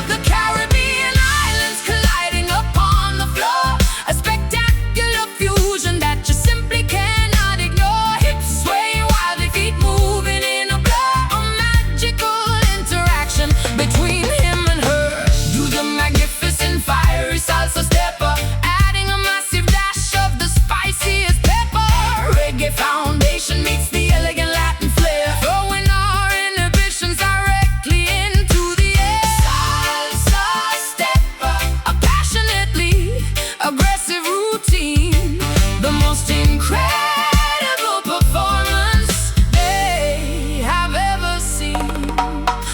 The Caribbean islands colliding upon the floor, a spectacular fusion that you simply cannot ignore. Hips swaying wildly, feet moving in a blur, a magical interaction between him and her. Do the magnificent fiery salsa stepper, adding a massive dash of the spiciest pepper. Reggae foundation meets the elegant Latin flair, throwing our inhibitions directly into the air. Salsa stepper, a passionately aggressive routine, the most incredible performance they have ever seen.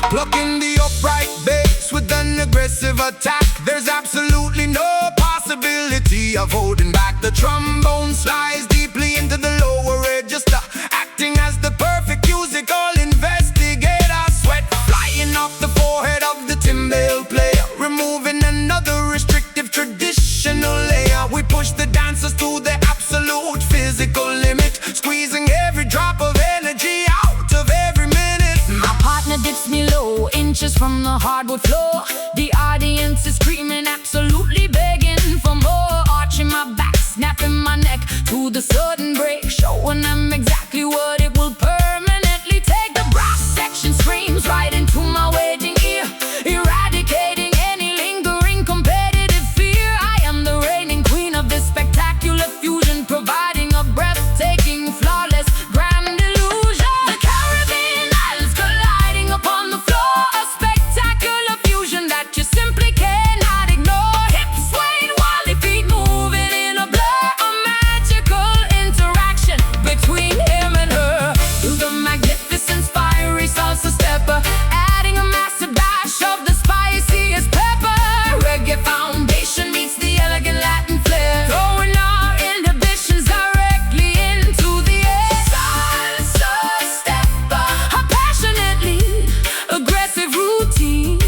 Plucking the upright bass with an aggressive attack, there's absolutely no possibility of holding back. The trombone slides deeply into the lower register, acting as the perfect musical investigator. Sweat flying off the forehead of the timbale player, removing another restrictive traditional layer. We push the dancers to their absolute physical limit, squeezing every drop of energy out of every minute. My partner dips me low, inches from the hardwood floor. The audience is screaming, absolutely begging for more. Arching my back, snapping my neck to the sudden break, showing them exactly what it will permanently take. The brass section screams right into my waiting ear, eradicating any lingering competitive fear. I am the reigning queen of this spectacular fusion, providing a breathtaking, flawless, grand illusion. The Caribbean islands colliding upon the floor, a spectacular fusion that you simply cannot ignore. Hips swaying wildly, feet moving in a blur, a magical interaction between him and her. Do the magnificent fiery salsa stepper, adding a massive dash of the spiciest pepper. Reggae foundation meets the elegant Latin flair, throwing our inhibitions directly into the air. Salsa stepper, a passionately aggressive routine,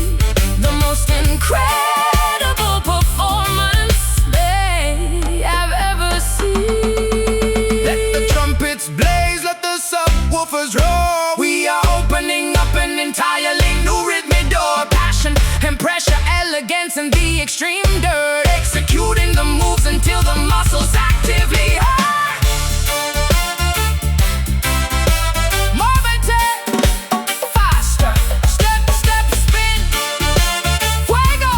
the most incredible performance they have ever seen. Let the trumpets blaze, let the subwoofers roar. We are opening up an entirely new rhythmic door. Passion and pressure, elegance and the extreme dirt, executing the moves until the muscles actively hurt. More better, faster, step, step, spin, fuego.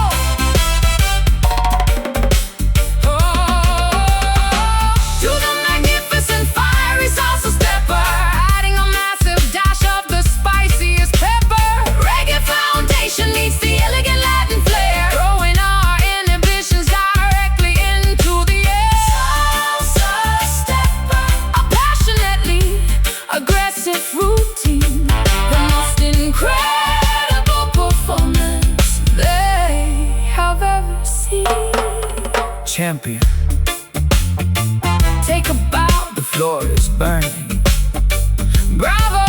Oh, to the magnificent fiery salsa stepper, adding a massive dash of the spiciest pepper. Reggae foundation meets the elegant Latin flair, throwing our inhibitions directly into the air. Salsa stepper, a passionately aggressive routine, the most incredible performance they have ever seen. Champion, take a bow, the floor is burning. Bravo!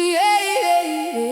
Yeah, yeah, yeah.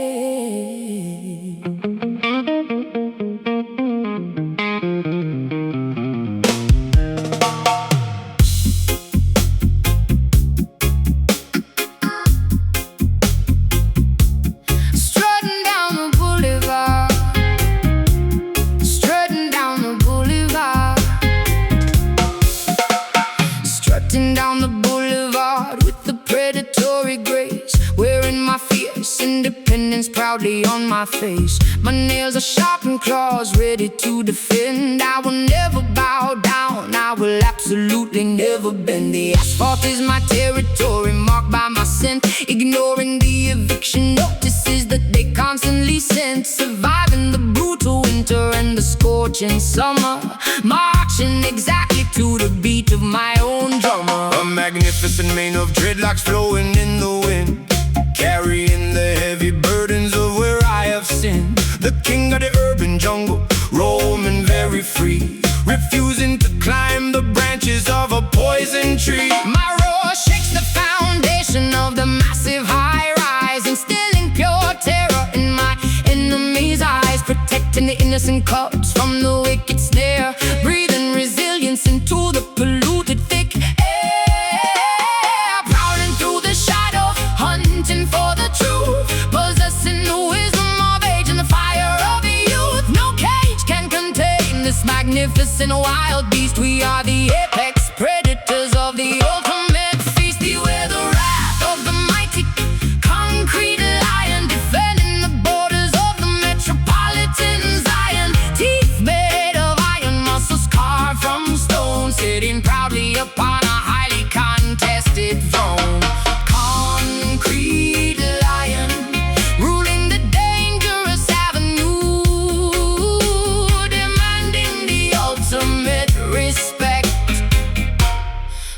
proudly on my face. My nails are sharp and claws ready to defend. I will never bow down, I will absolutely never bend. The asphalt is my territory, marked by my scent. Ignoring the eviction notices that they constantly send. Surviving the brutal winter and the scorching summer, marching exactly to the beat of my own drummer. A magnificent mane of dreadlocks flowing in the wind, carrying the heavy burdens of where I have sinned. The king of the urban jungle, roaming very free, refusing to climb the branches of a poison tree. My roar shakes the foundation of the massive high-rise, instilling pure terror in my enemies' eyes, protecting the innocent cubs from the wicked snare, breathing resilience into the polluted thick air, prowling through the shadow, hunting for the truth, possessing the wisdom of age and the fire of youth. No cage can contain this magnificent wild beast. We are the apex predators of the ultimate feast. Beware the wrath of the mighty concrete lion, defending the borders of the metropolitan Zion. Teeth made of iron, muscles carved from stone, sitting proudly upon a highly contested throne. Concrete lion, ruling the dangerous avenue, demanding the ultimate respect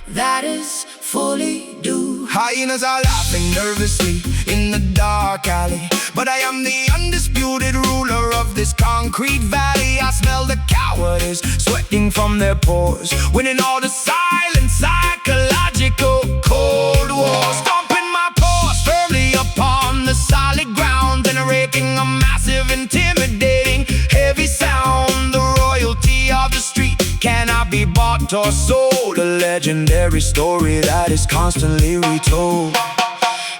that is fully due. Hyenas are laughing nervously in the dark alley, but I am the undisputed ruler of this concrete valley. I smell the cowardice sweating from their pores, winning all the silent psychological cold war. Stomping my paws firmly upon the solid ground, and raking a massive, intimidating, heavy sound. The royalty of the street cannot be bought or sold, a legendary story that is constantly retold.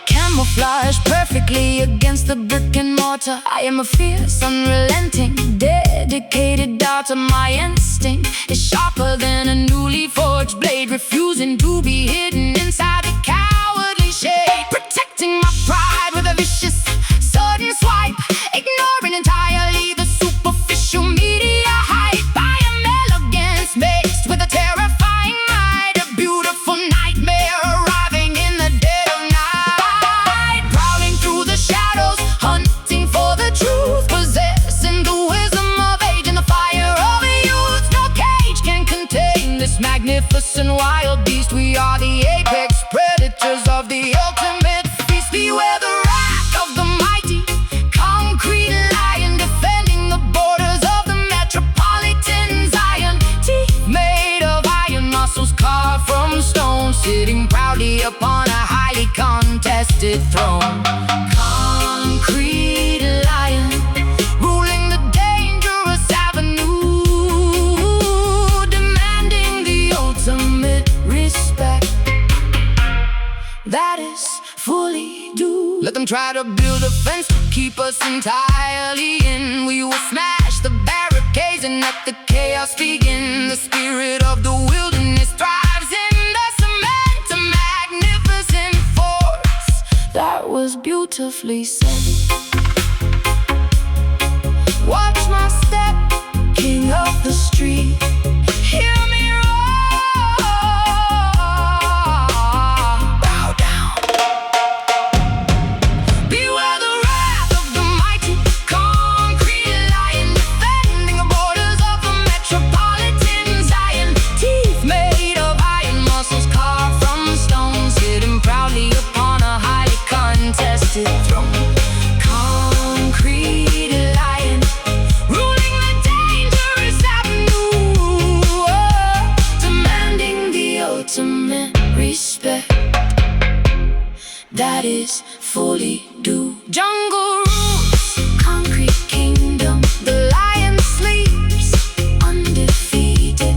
Camouflage perfectly against the brick and mortar, I am a fierce, unrelenting, dedicated daughter. My instinct is sharper than a newly forged blade, refusing to be hidden inside a cowardly shade, protecting my pride with a vicious sudden swipe, ignoring entirely the superficial media hype. I am elegance mixed with a terrifying might, a beautiful nightmare arriving in the dead of night, prowling through the shadows, hunting for the truth, possessing the wisdom of age and the fire of youth. No cage can contain this magnificent wild beast. We are the apex predators of the ultimate feast. Beware the wrath of the mighty concrete lion, defending the borders of the metropolitan Zion. Teeth made of iron, muscles carved from stone, sitting proudly upon a highly contested throne. Concrete lion, ruling the dangerous avenue, demanding the ultimate respect that is fully due. Let them try to Build a fence to keep us entirely in. We will smash the barricades and let the chaos begin. The spirit of the wilderness thrives in the cement, a magnificent force that was beautifully said. Watch my step, king of the street. Hear me roar. Bow down. Beware the wrath of the mighty concrete lion, defending the borders of the metropolitan Zion. Teeth made of iron, muscles carved from stone, sitting proudly upon a highly contested throne. Concrete lion, ruling the dangerous avenue, demanding the ultimate respect that is fully due. Jungle rules, concrete kingdom, the lion sleeps undefeated.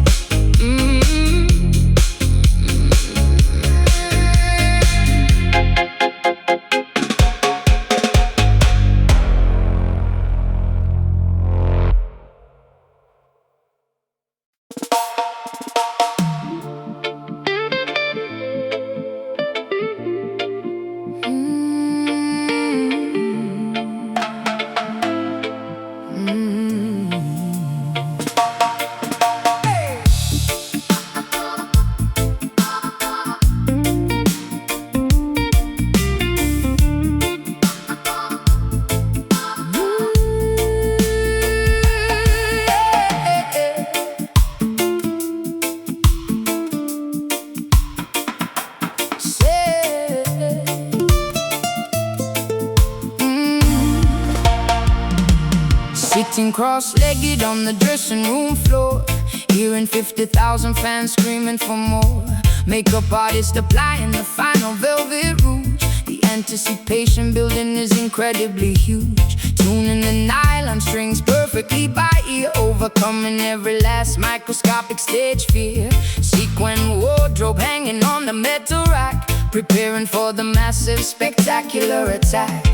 Sitting cross-legged on the dressing room floor, hearing 50,000 fans screaming for more. Makeup artists applying the final velvet rouge. The anticipation building is incredibly huge. Tuning the nylon strings perfectly by ear, overcoming every last microscopic stage fear. Sequin wardrobe hanging on the metal rack, preparing for the massive spectacular attack.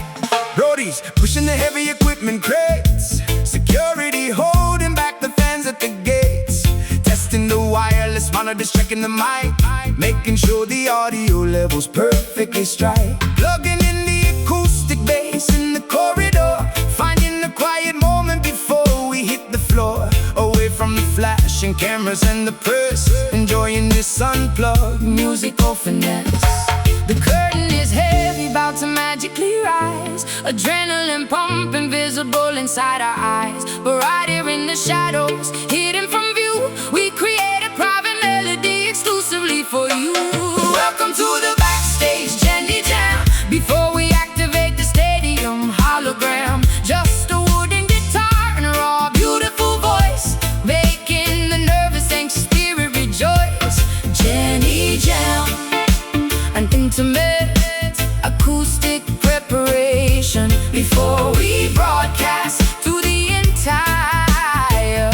Roadies pushing the heavy equipment crates, security holding back the fans at the gates. Testing the wireless monitors, checking the mic, making sure the audio level's perfectly straight. Plugging in the acoustic bass in the corridor, finding a quiet moment before we hit the floor. Away from the flashing cameras and the press, enjoying this unplugged musical finesse. The curtain is heavy, about to magically rise. Adrenaline pumping, visible inside our eyes. But right here in the shadows, hidden from view, we create a private melody exclusively for you. Welcome to the backstage Jenny Jam. Before we activate the stadium hologram, just a wooden guitar and a raw, beautiful voice, making the nervous, anxious spirit rejoice. Jenny Jam, an intimate acoustic preparation before we broadcast to the entire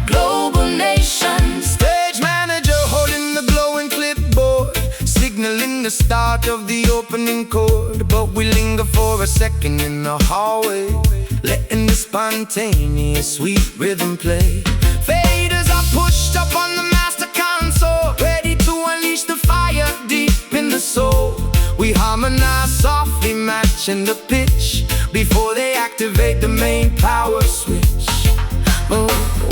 global nation. Stage manager holding the glowing clipboard, signaling the start of the opening chord. But we linger for a second in the hallway, letting the spontaneous sweet rhythm play. Faders are pushed up on the master console, ready to unleash the fire deep in the soul. We harmonize softly, matching the pitch before they activate the main power switch.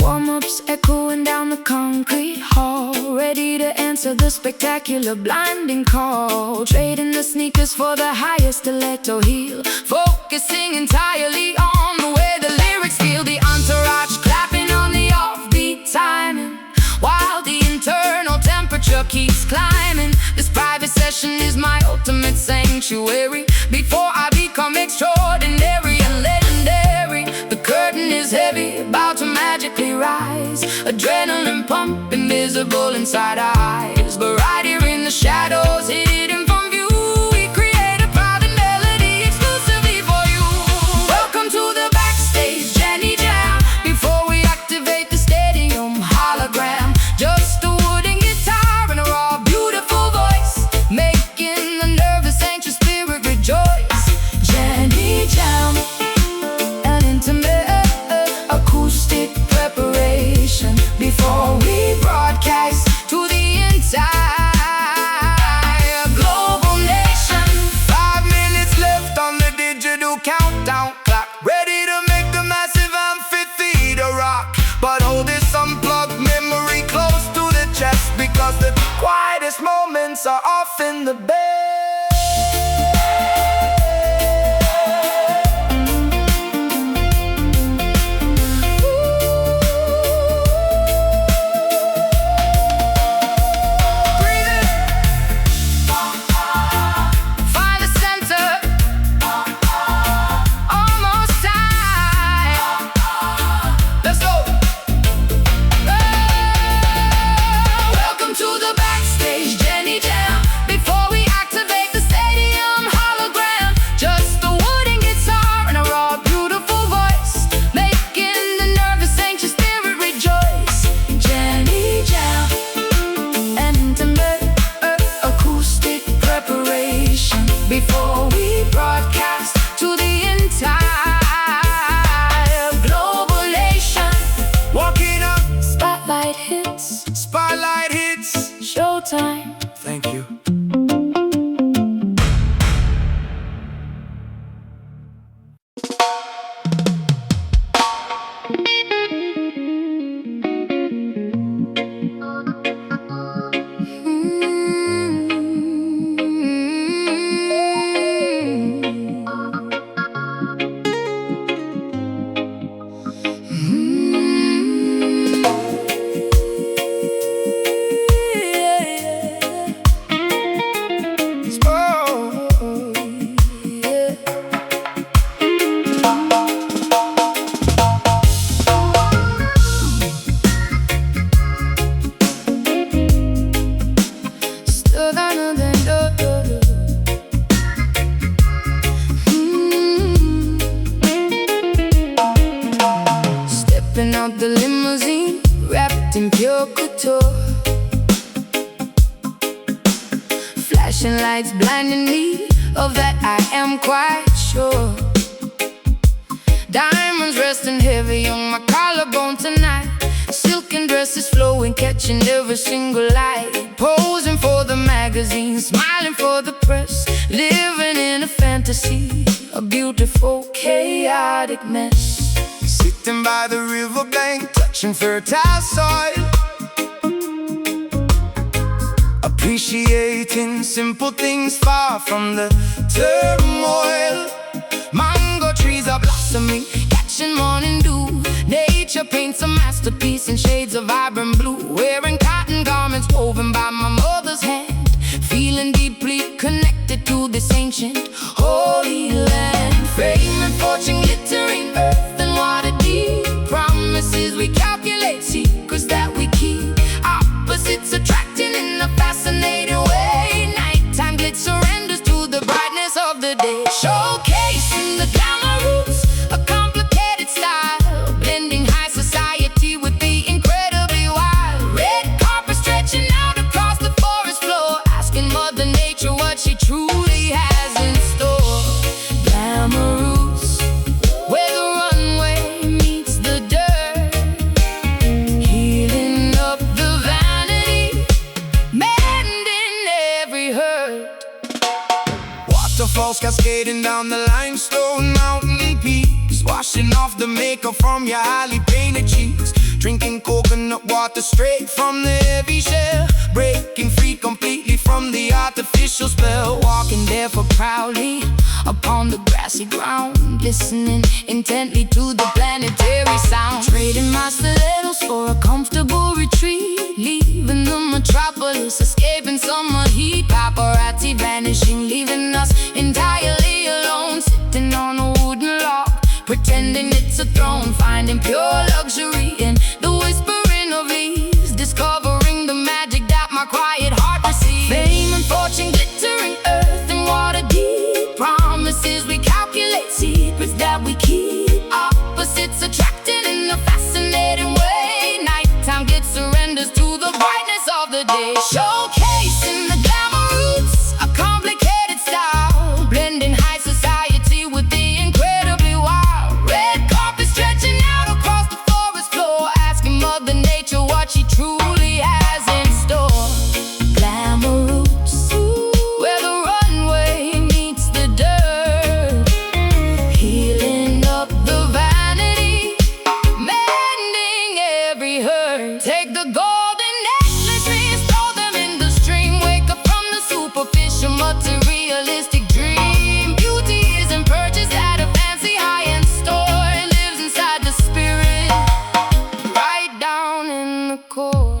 Warm-ups echoing down the concrete hall, ready to answer the spectacular blinding call. Trading the sneakers for the highest stiletto heel, focusing entirely on the way the lyrics feel. The entourage clapping on the offbeat timing, while the internal temperature keeps climbing. This private session is my ultimate sanctuary before I become extraordinary and legendary. The curtain is heavy, about to magically rise. Adrenaline pumping, visible inside our eyes. But right here in the shadows, hidden from view, we create a private melody exclusively for you. Welcome to the backstage Jenny Jam. Before we activate the stadium hologram, just a wooden guitar and a raw, beautiful voice, making the nervous, anxious spirit rejoice. Jenny Jam, an intimate acoustic preparation before we broadcast to the entire global nation. 5 minutes left on the digital countdown clock, ready to make the massive amphitheater rock. But hold this unplugged memory close to the chest, because the quietest moments are often the best. Before we broadcast to the entire global nation. Walking up, Spotlight hits, spotlight hits. showtime. Thank you. moonlight's blinding me, of that I am quite sure. Diamonds resting heavy on my collarbone tonight. Silken dresses flowing, catching every single light. Posing for the magazine, smiling for the press. Living in a fantasy, a beautiful, chaotic mess. Sitting by the riverbank, touching fertile soil, appreciating simple things far from the turmoil. Mango trees are blossoming, catching morning dew. Nature paints a masterpiece in shades of vibrant blue. Wearing cotton garments woven by my mother's hand, feeling deeply connected to this ancient holy land. Fame and fortune glittering, earth and water deep. Promises we calculate, secrets that we keep. Opposites attracting in a fascinating way. Nighttime glitz surrenders to the brightness of the day. Showcasing the glamour roots, a complicated style, blending high society with the incredibly wild. Red carpet stretching out across the forest floor, asking Mother Nature what she truly has in store. Glamour roots, where the runway meets the dirt, healing up the vanity, mending every hurt. Waterfalls cascading down the limestone mountain peaks, washing off the makeup from your highly painted cheeks. Drinking coconut water straight from the heavy shell, breaking free completely from the artificial spell. Walking barefoot proudly upon the grassy ground, listening intently to the planetary sound. Trading my stilettos for a comfortable retreat, leaving the metropolis, escaping summer heat. Paparazzi vanishing, leaving us entirely alone, sitting on a wooden log, pretending it's a throne. Finding pure luxury in the whispering of leaves, discovering the magic that my quiet heart receives. Fame and fortune glittering, earth and water deep. Promises we calculate, secrets that we keep. Opposites attracting in a fascinating way. Nighttime gets surrenders to the brightness of the day. Showcasing the glamour roots, a complicated style, blending high society with the incredibly wild. Red carpet stretching out across the forest floor, asking Mother Nature what she truly has in store. Glamour roots, where the runway meets the dirt, healing up the vanity, mending every hurt. Take the golden necklaces, throw them in the stream. Wake up from the superficial, materialistic dream. Beauty isn't purchased at a fancy high-end store. It lives inside the spirit, right down in the core.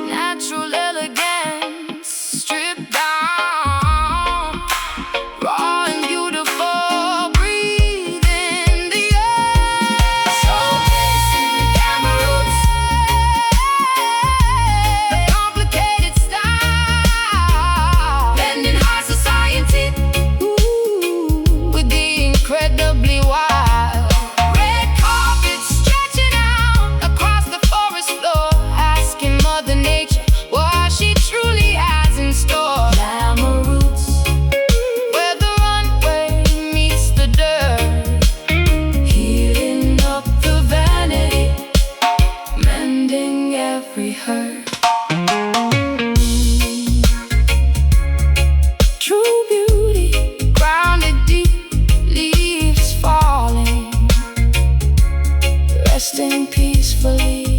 Natural elegance, stripped down, raw and beautiful, breathe in the air. Showcasing the glamour roots, the complicated style, blending high society with the incredibly wild. Red carpet stretching out across the forest floor, asking Mother Nature what she truly has in store. Glamour roots, where the runway meets the dirt, healing up the vanity, mending every hurt. True beauty, grounded deep, leaves falling, resting peacefully.